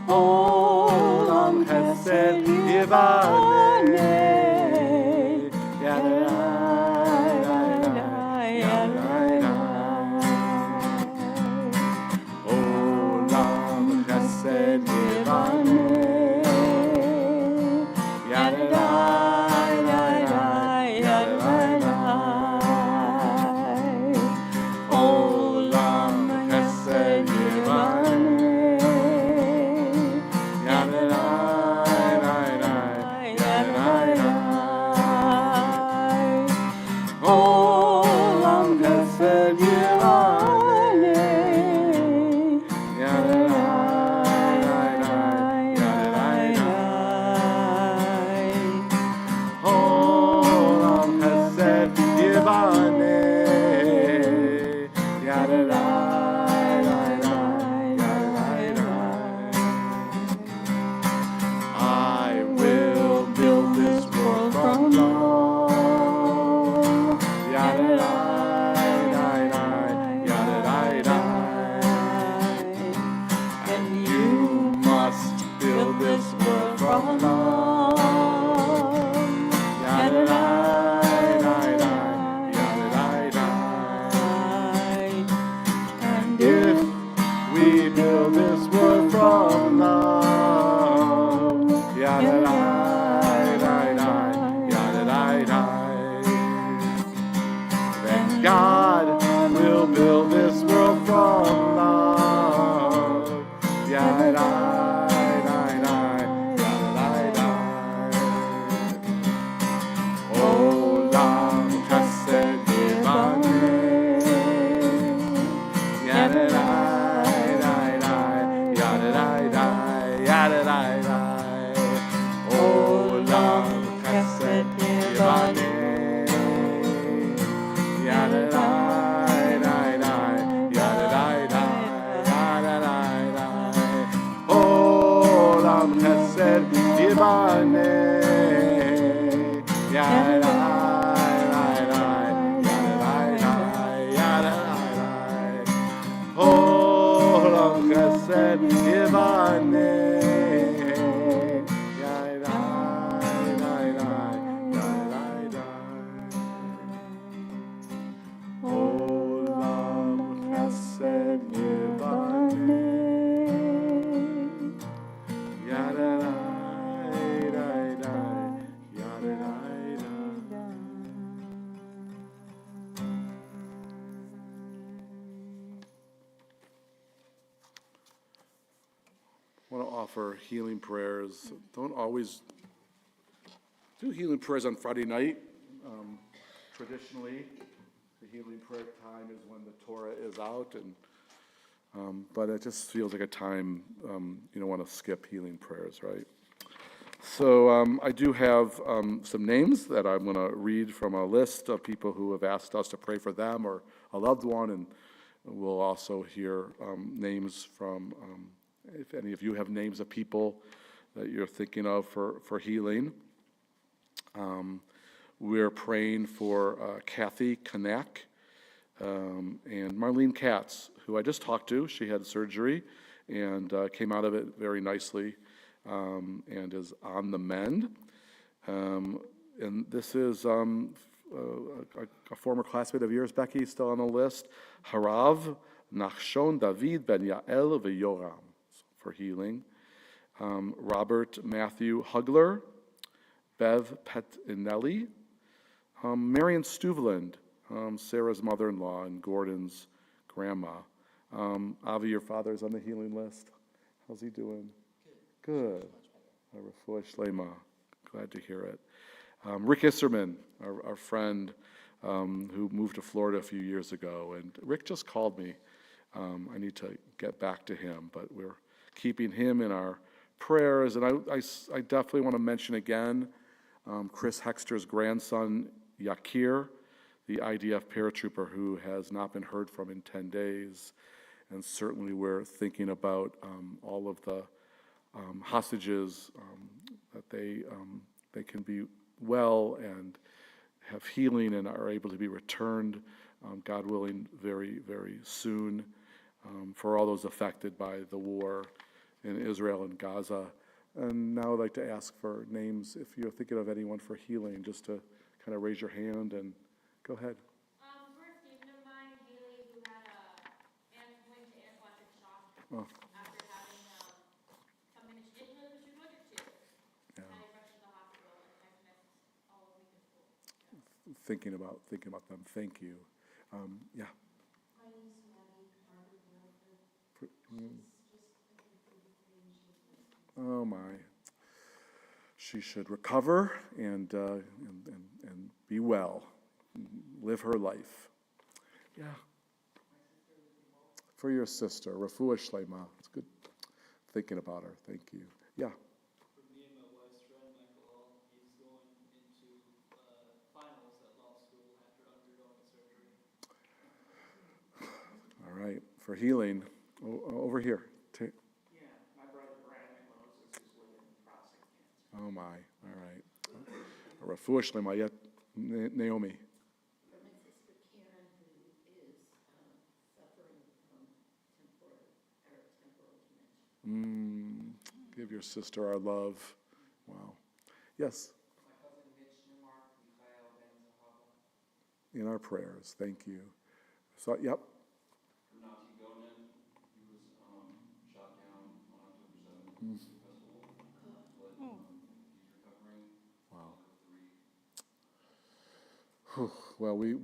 S1: Olam chesed yibaneh. Yada lai lai lai, yada lai lai. Olam chesed yibaneh. Yada lai lai lai, yada lai lai. Olam chesed yibaneh. Yada lai lai lai, yada lai lai. Olam chesed yibaneh. Yada lai lai lai, yada lai lai. Olam chesed yibaneh. Yada lai lai lai, yada lai lai. I will build this world from love. Yada lai lai lai, yada lai lai. And you must build this world from love. Yada lai lai lai, yada lai lai. And if we build this world from love, yada lai lai lai, yada lai lai, then God will build this world from love. Yada lai lai lai, yada lai lai. Olam chesed yibaneh. Yada lai lai lai, yada lai lai, yada lai lai. Olam chesed yibaneh. Yada lai lai lai, yada lai lai, yada lai lai. Olam chesed yibaneh. Yada lai lai lai, yada lai lai, yada lai lai. Olam chesed yibaneh. Yada lai lai lai, yada lai lai. Olam chesed yibaneh. Yada lai lai lai, yada lai lai. I want to offer healing prayers. Don't always do healing prayers on Friday night. Traditionally, the healing prayer time is when the Torah is out, and but it just feels like a time you don't want to skip healing prayers, right? So I do have some names that I'm going to read from a list of people who have asked us to pray for them or a loved one, and we'll also hear names from, if any of you have names of people that you're thinking of for healing. We're praying for Kathy Kanak and Marlene Katz, who I just talked to. She had surgery and came out of it very nicely. And is on the mend. And this is a former classmate of yours, Becky, still on the list. Harav Nachshon David Ben Yael V'Yoram for healing. Robert Matthew Hugler, Bev Petinelli, Marion Stuvland, Sarah's mother-in-law and Gordon's grandma. Avi, your father's on the healing list. How's he doing? Good. Refuah Shlema. Glad to hear it. Rick Isserman, our friend who moved to Florida a few years ago. And Rick just called me. I need to get back to him, but we're keeping him in our prayers. And I definitely want to mention again Chris Hexter's grandson, Yakir, the IDF paratrooper who has not been heard from in 10 days. And certainly we're thinking about all of the hostages, that they can be well and have healing and are able to be returned, God willing, very, very soon, for all those affected by the war in Israel and Gaza. And now I'd like to ask for names, if you're thinking of anyone for healing, just to kind of raise your hand and go ahead.
S4: For a student of mine, Haley, who had went to anaphylactic shock
S1: Oh,
S4: after having something that she didn't really wish she was allergic to.
S1: yeah.
S4: And I rushed to the hospital and I've missed all week of school.
S1: Thinking about them. Thank you. Yeah.
S3: My niece Maggie, Margaret Wilford,
S1: Mm.
S3: she's just looking for the thing she's missing.
S1: Oh my. She should recover and be well, live her life. Yeah. For your sister, Refuah Shlema. It's good thinking about her. Thank you. Yeah.
S2: For me and my wife's friend, Michael, he's going into finals at law school after undergoing surgery.
S1: All right. For healing, over here.
S8: Yeah, my brother Brandon Moses is living with prostate cancer.
S1: Oh my. All right. Refuah Shlema. Yeah. Naomi.
S3: For my sister Karen, who is suffering from temporal dementia.
S1: Give your sister our love. Wow. Yes.
S8: My cousin Mitch Newmark, Mikhail Ben Zahava.
S1: In our prayers. Thank you. So, yep.
S9: Nati Gonen, he was shot down on October 7th at the festival, but he's recovering.
S1: Wow.
S9: Three.
S1: Well, we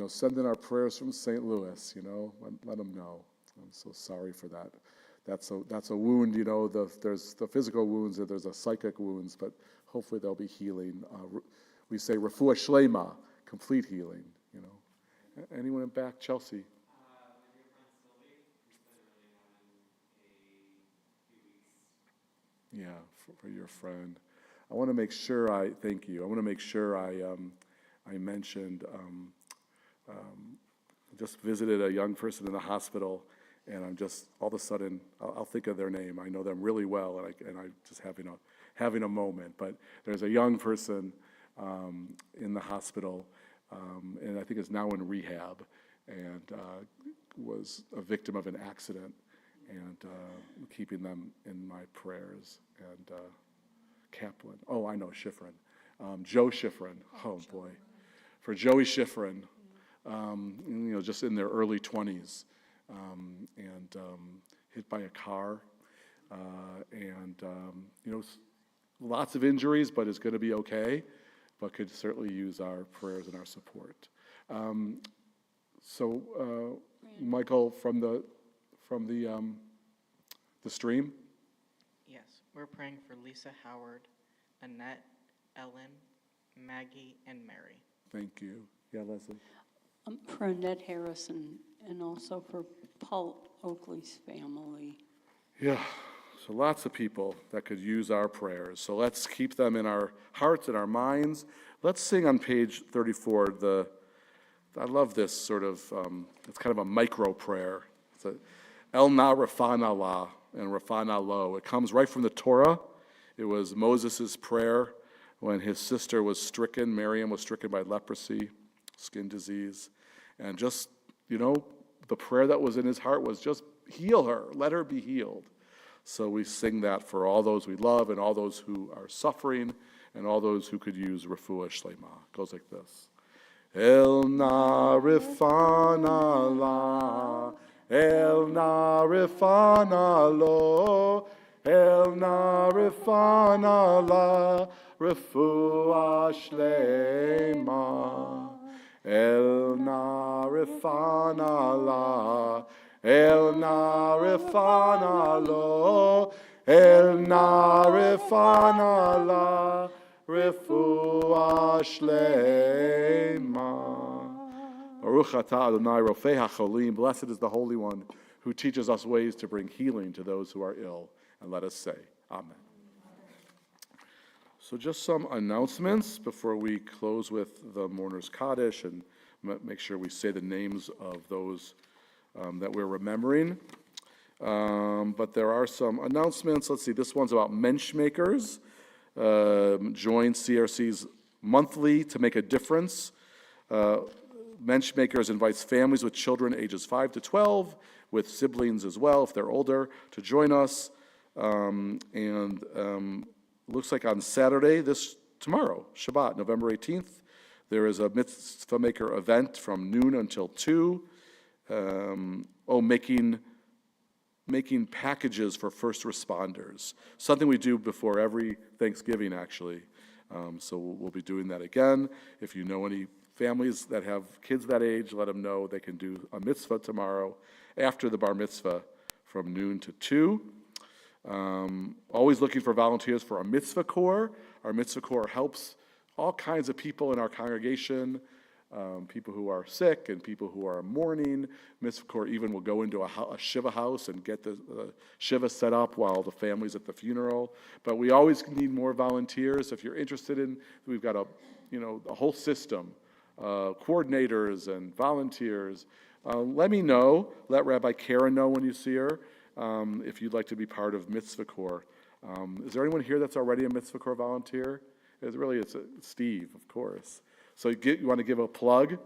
S1: send in our prayers from St. Louis, let them know. I'm so sorry for that. That's a wound, there's the physical wounds and there's the psychic wounds, but hopefully there'll be healing. We say refuah shlema, complete healing, Anyone in back? Chelsea?
S8: My dear friend Sylvie, who's been really having a few weeks.
S1: Yeah, for your friend. I want to make sure thank you. I want to make sure I mentioned, just visited a young person in the hospital, and I'm just, all of a sudden, I'll think of their name. I know them really well, and I'm just having a moment. But there's a young person in the hospital, and I think is now in rehab, and was a victim of an accident, and keeping them in my prayers. And Kaplan, oh, I know, Schifrin. Joe Schifrin, oh boy. For Joey Schifrin, just in their early 20s, and hit by a car, and lots of injuries, but is going to be okay, but could certainly use our prayers and our support. So, Michael, from the stream.
S8: Yes, we're praying for Lisa Howard, Annette, Ellen, Maggie, and Mary.
S1: Thank you. Yeah, Leslie.
S7: For Annette Harrison and also for Paul Oakley's family.
S1: Yeah, So lots of people that could use our prayers. So let's keep them in our hearts and our minds. Let's sing on page 34. I love this sort of, it's kind of a micro prayer. It's a El Na Rafana La and Rafana Lo. It comes right from the Torah. It was Moses' prayer when his sister was stricken. Miriam was stricken by leprosy, skin disease. And just, the prayer that was in his heart was just heal her, let her be healed. So we sing that for all those we love and all those who are suffering and all those who could use refuah shlema. It goes like this. El na rifana la, el na rifana lo, el na rifana la, refuah shlema. El na rifana la, el na rifana lo, el na rifana la, refuah shlema. Baruch atah Adonai rofei hacholim. Blessed is the Holy One who teaches us ways to bring healing to those who are ill. And let us say, Amen. So just some announcements before we close with the Mourner's Kaddish and make sure we say the names of those that we're remembering. But there are some announcements. Let's see, this one's about Menschmakers. Join CRC's monthly to make a difference. Menschmakers invites families with children ages 5 to 12, with siblings as well if they're older, to join us. Looks like on Saturday, tomorrow, Shabbat, November 18th, there is a mitzvah maker event from noon until 2. Making packages for first responders. Something we do before every Thanksgiving, actually. So we'll be doing that again. If you know any families that have kids that age, let them know they can do a mitzvah tomorrow after the bar mitzvah from noon to 2. Always looking for volunteers for our mitzvah corps. Our mitzvah corps helps all kinds of people in our congregation, people who are sick and people who are mourning. Mitzvah corps even will go into a shiva house and get the shiva set up while the family's at the funeral. But we always need more volunteers. If you're interested we've got a whole system, coordinators and volunteers. Let me know. Let Rabbi Karen know when you see her. If you'd like to be part of Mitzvah Corps. Is there anyone here that's already a Mitzvah Corps volunteer? It's Steve, of course. So you want to give a plug?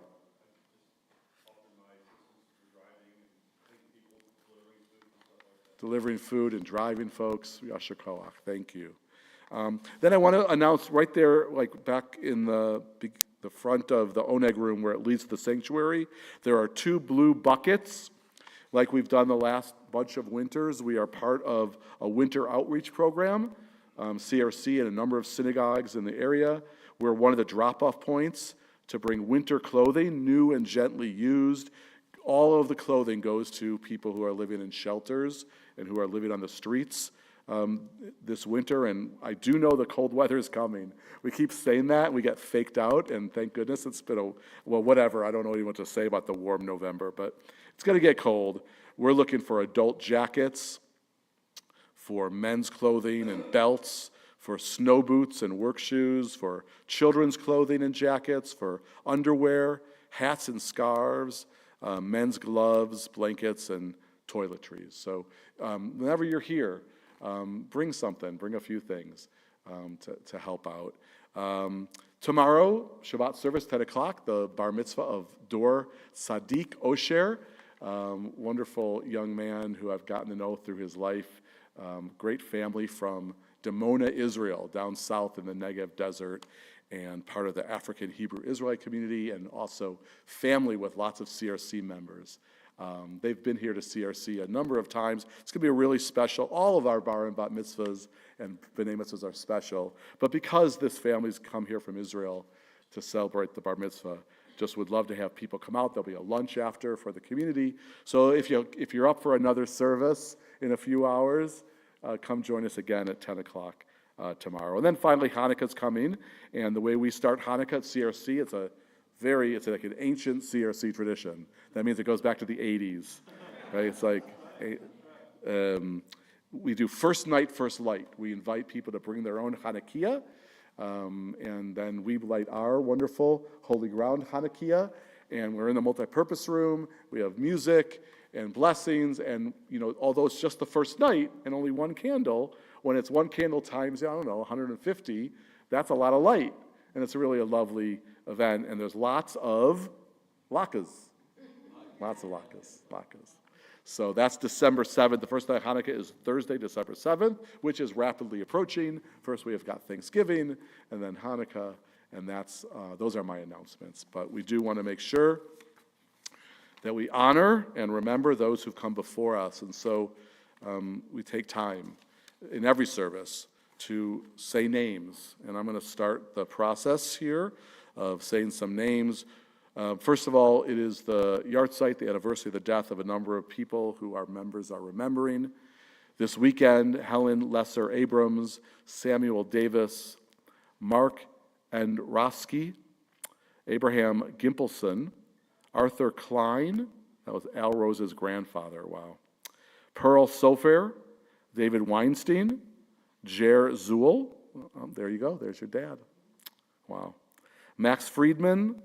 S1: Delivering food and driving folks. Yasher Koach, thank you. Then I want to announce right there, like back in the front of the Oneg room where it leads to the sanctuary, there are 2 blue buckets. Like we've done the last bunch of winters, we are part of a winter outreach program, CRC, and a number of synagogues in the area. We're one of the drop-off points to bring winter clothing, new and gently used. All of the clothing goes to people who are living in shelters and who are living on the streets this winter, and I do know the cold weather is coming. We keep saying that, we get faked out, and thank goodness it's been whatever. I don't know what to say about the warm November, but it's going to get cold. We're looking for adult jackets, for men's clothing and belts, for snow boots and work shoes, for children's clothing and jackets, for underwear, hats and scarves, men's gloves, blankets, and toiletries. So whenever you're here, bring something, bring a few things to help out. Tomorrow, Shabbat service, 10 o'clock, the bar mitzvah of Dor Sadiq Osher, wonderful young man who I've gotten to know through his life, great family from Dimona, Israel, down south in the Negev desert, and part of the African Hebrew Israelite community, and also family with lots of CRC members. They've been here to CRC a number of times. It's going to be a really special, all of our bar and bat mitzvahs and b'nai mitzvahs are special, but because this family's come here from Israel to celebrate the bar mitzvah, just would love to have people come out. There'll be a lunch after for the community. So if you're up for another service in a few hours, come join us again at 10 o'clock tomorrow. And then finally, Hanukkah's coming, and the way we start Hanukkah at CRC, it's like an ancient CRC tradition. That means it goes back to the 80s, right? It's like we do first night, first light. We invite people to bring their own Hanukkah, and then we light our wonderful Holy Ground Hanukkah, and we're in the multipurpose room. We have music and blessings, and although it's just the first night and only one candle, when it's one candle times, 150, that's a lot of light, and it's really a lovely event, and there's lots of latkes. Lots of latkes. So that's December 7th. The first night of Hanukkah is Thursday, December 7th, which is rapidly approaching. First we have got Thanksgiving, and then Hanukkah, and those are my announcements. But we do want to make sure that we honor and remember those who've come before us. And so we take time in every service to say names. And I'm going to start the process here of saying some names. First of all, it is the yahrzeit, the anniversary of the death of a number of people who our members are remembering. This weekend, Helen Lesser Abrams, Samuel Davis, Mark Androsky, Abraham Gimpelson, Arthur Klein, that was Al Rose's grandfather, wow. Pearl Sofer, David Weinstein, Jer Zuhl, there you go, there's your dad, wow. Max Friedman,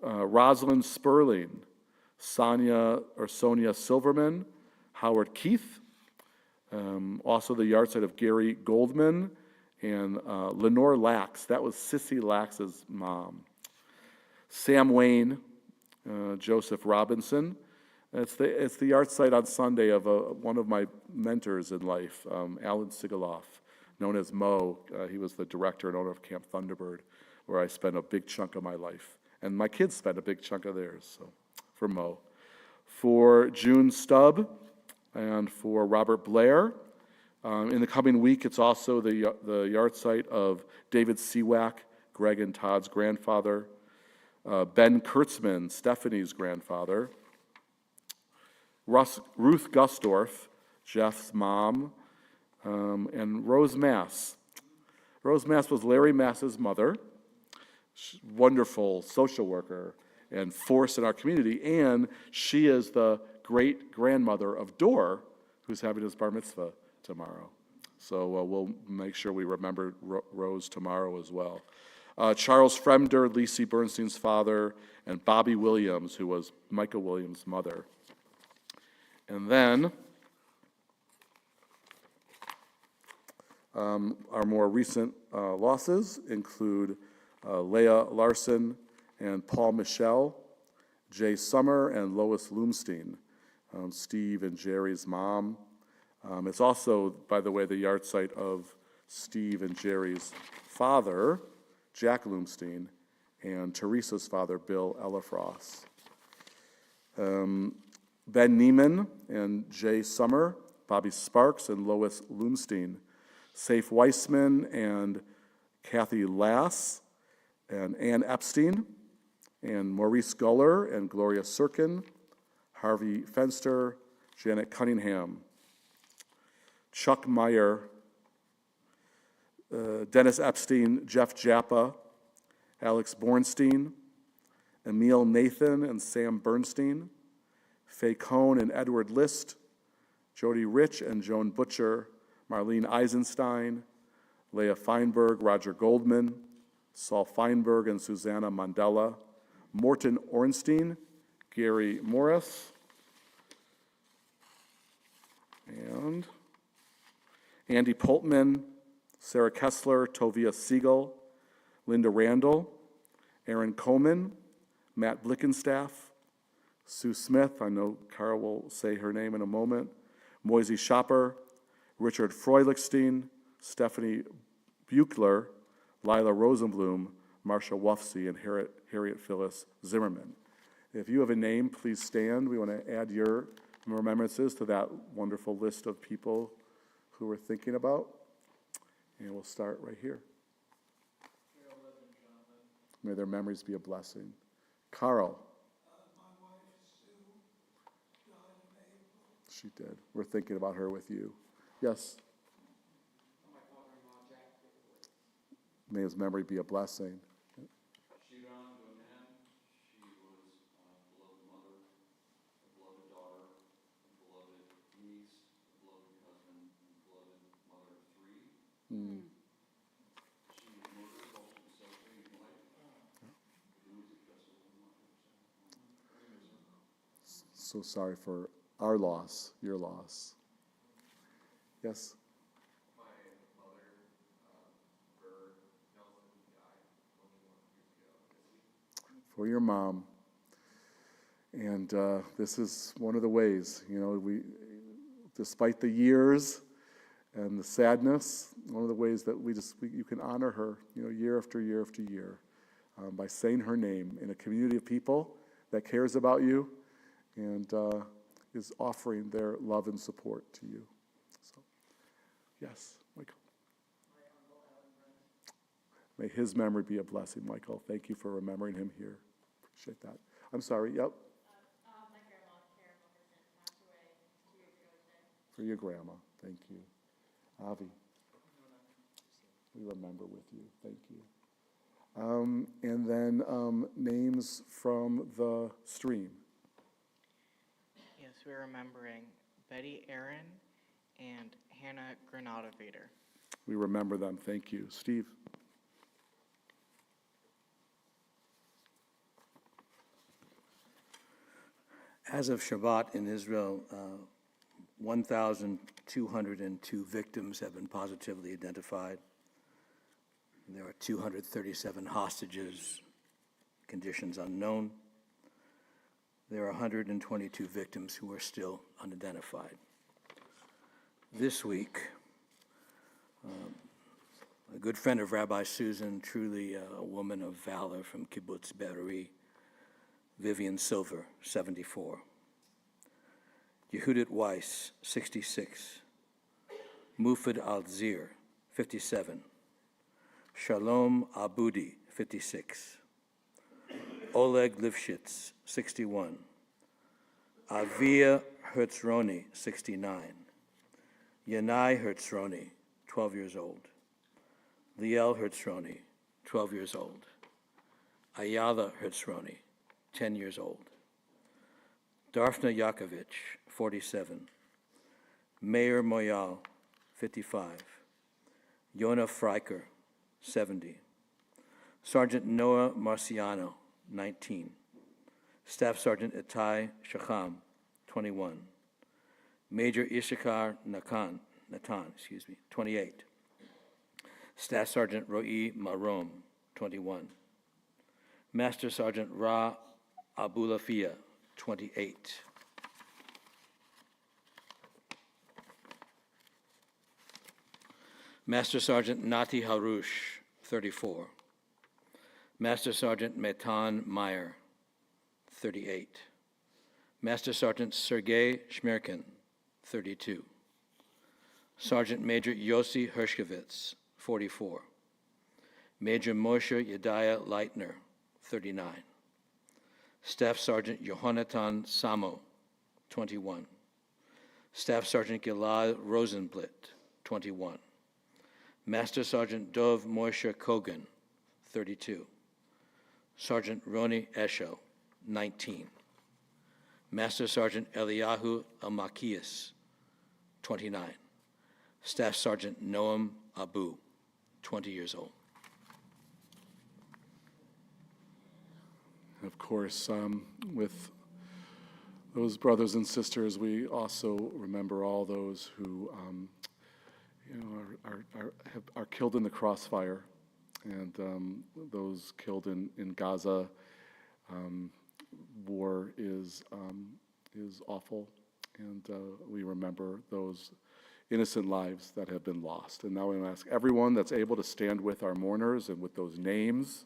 S1: Rosalind Sperling, Sonia Silverman, Howard Keith, also the yahrzeit of Gary Goldman, and Lenore Lax, that was Sissy Lax's mom. Sam Wayne, Joseph Robinson. It's the yahrzeit on Sunday of one of my mentors in life, Alan Sigaloff, known as Mo. He was the director and owner of Camp Thunderbird, where I spent a big chunk of my life. And my kids spent a big chunk of theirs, so for Mo. For June Stubb and for Robert Blair. In the coming week, it's also the yahrzeit of David Seawack, Greg and Todd's grandfather. Ben Kurtzman, Stephanie's grandfather. Ruth Gusdorf, Jeff's mom. And Rose Mass. Rose Mass was Larry Mass's mother. Wonderful social worker and force in our community, and she is the great-grandmother of Dor, who's having his bar mitzvah tomorrow. So we'll make sure we remember Rose tomorrow as well. Charles Fremder, Lisi Bernstein's father, and Bobby Williams, who was Michael Williams' mother. And then our more recent losses include Leah Larson and Paul Michel, Jay Summer and Lois Loomstein, Steve and Jerry's mom. It's also, by the way, the yahrzeit of Steve and Jerry's father, Jack Loomstein, and Teresa's father, Bill Ellafross. Ben Neiman and Jay Summer, Bobby Sparks and Lois Loomstein, Safe Weissman and Kathy Lass, and Ann Epstein, and Maurice Guller and Gloria Sirkin, Harvey Fenster, Janet Cunningham, Chuck Meyer, Dennis Epstein, Jeff Jappa, Alex Bornstein, Emil Nathan and Sam Bernstein, Faye Cohn and Edward List, Jody Rich and Joan Butcher, Marlene Eisenstein, Leah Feinberg, Roger Goldman, Saul Feinberg and Susanna Mandela, Morton Ornstein, Gary Morris, and Andy Poltman, Sarah Kessler, Tovia Siegel, Linda Randall, Aaron Coleman, Matt Blickenstaff, Sue Smith, I know Carl will say her name in a moment, Moisey Schopper, Richard Freulichstein, Stephanie Buchler, Lila Rosenblum, Marcia Wuffsey, and Harriet Phyllis Zimmerman. If you have a name, please stand. We want to add your remembrances to that wonderful list of people who we're thinking about. And we'll start right here. May their memories be a blessing. Carl.
S10: My wife, Sue, died in April.
S1: She did. We're thinking about her with you. Yes? May his memory be a blessing.
S9: Shiran Gonan, she was a beloved mother, a beloved daughter, a beloved niece, a beloved cousin, and
S1: so sorry for our loss, your loss. Yes?
S9: My mother, Bird Nelson, died 21 years ago this week.
S1: For your mom. And this is one of the ways, despite the years and the sadness, one of the ways that you can honor her, year after year after year, by saying her name in a community of people that cares about you and is offering their love and support to you. So, yes, Michael. May his memory be a blessing, Michael. Thank you for remembering him here. Appreciate that. I'm sorry, yep.
S4: My grandma, Karen Wilkerson, passed away 2 years ago today.
S1: For your grandma, thank you. Avi, we remember with you, thank you. And then names from the stream.
S8: Yes, we're remembering Betty Aaron and Hannah Granada Vader.
S1: We remember them, thank you. Steve?
S11: As of Shabbat in Israel, 1,202 victims have been positively identified. There are 237 hostages, conditions unknown. There are 122 victims who are still unidentified. This week, a good friend of Rabbi Susan, truly a woman of valor from Kibbutz Be'eri, Vivian Silver, 74. Yehudit Weiss, 66. Mufid Al-Zir, 57. Shalom Abudi, 56. Oleg Lifshitz, 61. Avia Hertzroni, 69. Yanai Hertzroni, 12 years old. Liel Hertzroni, 12 years old. Ayala Hertzroni, 10 years old. Darfna Yakovich, 47. Meir Moyal, 55. Yona Freiker, 70. Sergeant Noah Marciano, 19. Staff Sergeant Itai Shacham, 21. Major Ishakar Natan, 28. Staff Sergeant Ro'i Marom, 21. Master Sergeant Ra Abulafia, 28. Master Sergeant Nati Harush, 34. Master Sergeant Metan Meyer, 38. Master Sergeant Sergei Shmerkin, 32. Sergeant Major Yossi Hershkovitz, 44. Major Moshe Yedaya Leitner, 39. Staff Sergeant Yohanatan Samo, 21. Staff Sergeant Gilad Rosenblit, 21. Master Sergeant Dov Moshe Kogan, 32. Sergeant Roni Esho, 19. Master Sergeant Eliyahu Amakias, 29. Staff Sergeant Noam Abu, 20 years old.
S1: Of course, with those brothers and sisters, we also remember all those who, are killed in the crossfire, and those killed in Gaza. War is awful, and we remember those innocent lives that have been lost. And now we want to ask everyone that's able to stand with our mourners and with those names.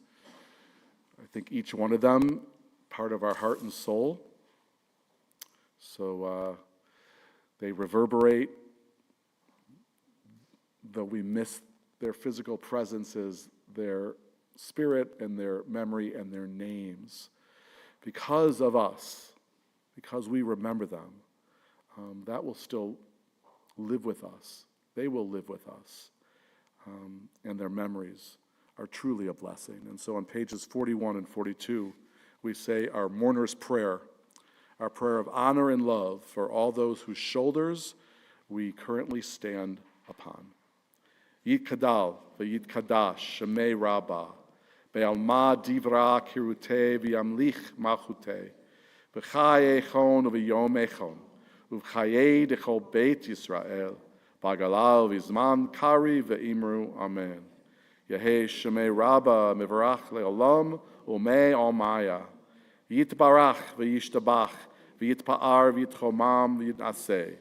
S1: I think each one of them, part of our heart and soul. So they reverberate, though we miss their physical presences, their spirit and their memory and their names. Because of us, because we remember them, that will still live with us. They will live with us. And their memories are truly a blessing. And so on pages 41 and 42, we say our mourner's prayer, our prayer of honor and love for all those whose shoulders we currently stand upon. Yitkadal v'yitkadash shemei Rabbah, be'alma divra kirute v'yamlich malchute, V'chaye echon u'v'yom echon, u'v'chaye dechol Beit Yisrael, v'agalal v'zman kari v'imru amen. Yehei Shemei Rabba mivarach le'olam u'mei almaya. Yitbarach v'yishtabach v'yitpa'ar v'yitchomam v'yitnaseh.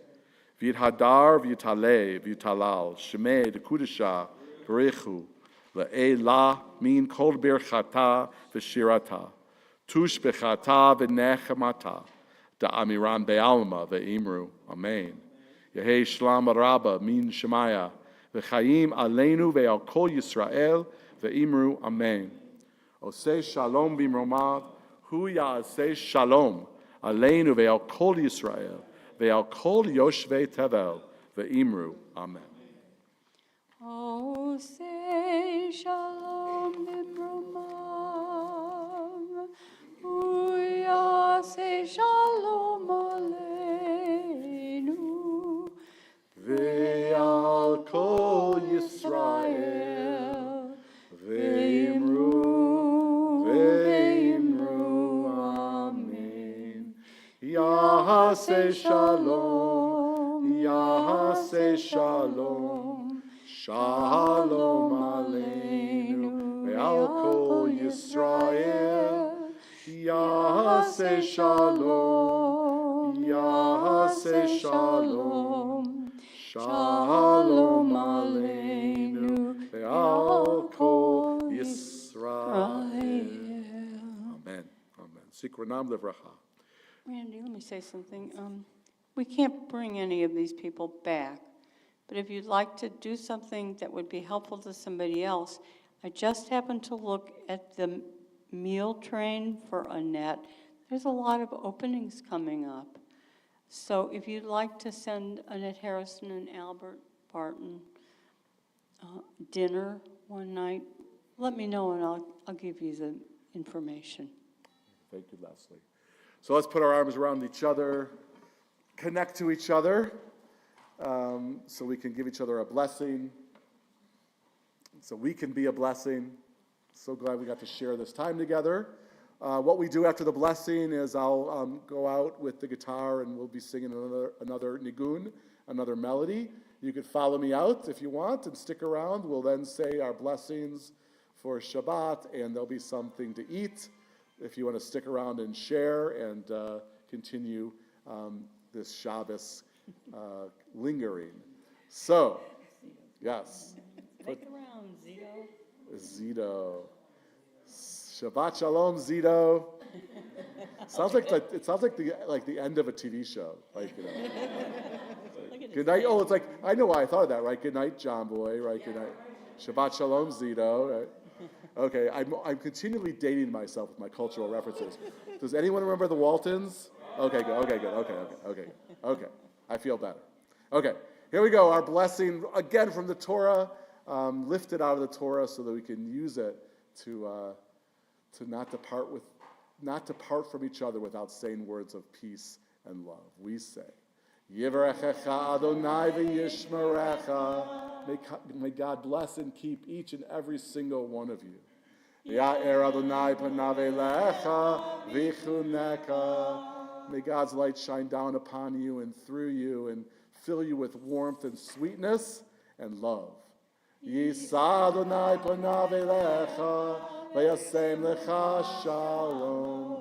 S1: V'yithadar v'yitale v'yitalal. Shemei dekudesha b'richu le'ela min kol birchata v'shirata. Tush b'chata v'nechemata. Da'amiran be'alma v'imru. Amen. Yehei Shlam Rabba min Shemaya. V'chaim aleinu ve'al kol Yisrael ve'imru amen. Oseh shalom b'imromav, hu ya'aseh shalom aleinu ve'al kol Yisrael ve'al kol yoshvei tevel ve'imru amen.
S7: Oh, say shalom b'mromav, Uya say shalom aleinu,
S1: Ve'al kol Yisrael ve'imru amen. Yahaseh shalom, Yahaseh shalom, shalom aleinu ve'al kol Yisrael. Yahaseh shalom, Yahaseh shalom, shalom aleinu ve'al kol Yisrael. Amen. Amen. Sikranam livracha.
S7: Randy, let me say something. We can't bring any of these people back, but if you'd like to do something that would be helpful to somebody else, I just happened to look at the meal train for Annette. There's a lot of openings coming up. So if you'd like to send Annette Harrison and Albert Barton dinner one night, let me know and I'll give you the information.
S1: Thank you, Leslie. So let's put our arms around each other, connect to each other, so we can give each other a blessing, so we can be a blessing. So glad we got to share this time together. What we do after the blessing is I'll go out with the guitar and we'll be singing another nigun, another melody. You could follow me out if you want and stick around. We'll then say our blessings for Shabbat, and there'll be something to eat if you want to stick around and share and continue this Shabbos lingering. So, yes.
S7: Make around, Zito.
S1: Zito. Shabbat Shalom, Zito. Sounds like the end of a TV show. Like, you know. Good night. Oh, it's like, I know why I thought of that, right? Good night, John Boy, right? Good night. Shabbat Shalom, Zito, right? Okay, I'm continually dating myself with my cultural references. Does anyone remember the Waltons? Okay, good. Okay. I feel better. Okay, here we go. Our blessing, again, from the Torah, lifted out of the Torah so that we can use it to not depart from each other without saying words of peace and love. We say, Yivarechecha Adonai v'yishmerecha. May God bless and keep each and every single one of you. Ya'er Adonai panav elecha v'chuneka. May God's light shine down upon you and through you and fill you with warmth and sweetness and love. Yisa Adonai panav elecha v'yasem lecha shalom.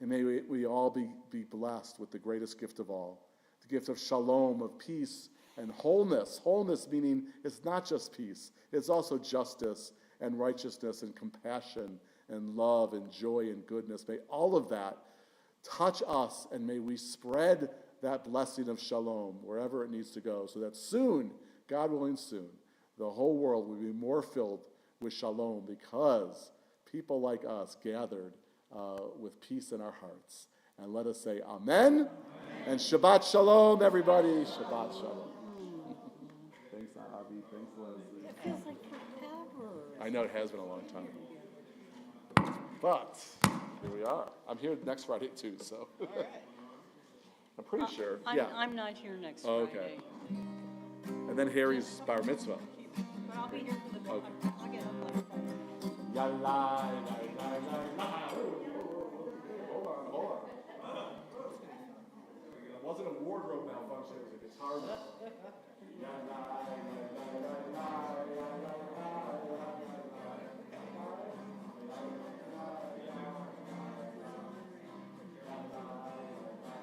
S1: And may we all be blessed with the greatest gift of all, the gift of shalom, of peace and wholeness. Wholeness meaning it's not just peace, it's also justice and righteousness and compassion and love and joy and goodness. May all of that touch us, and may we spread that blessing of shalom wherever it needs to go, so that soon, God willing soon, the whole world will be more filled with shalom because people like us gathered with peace in our hearts. And let us say amen. And Shabbat Shalom, everybody. Shabbat Shalom. Thanks, Avi. Thanks, Leslie.
S6: It feels like forever.
S1: I know it has been a long time. But here we are. I'm here next Friday too, so.
S5: All right.
S1: I'm pretty sure.
S7: I'm,
S1: Yeah.
S7: I'm not here next
S1: Oh,
S7: Friday.
S1: okay. And then Harry's bar mitzvah.
S6: But I'll be here for the,
S1: Okay.
S6: I'll get up like Friday.
S1: Yalla, la, la, la, la. Hold on. wardrobe malfunction, it was a guitar malfunction.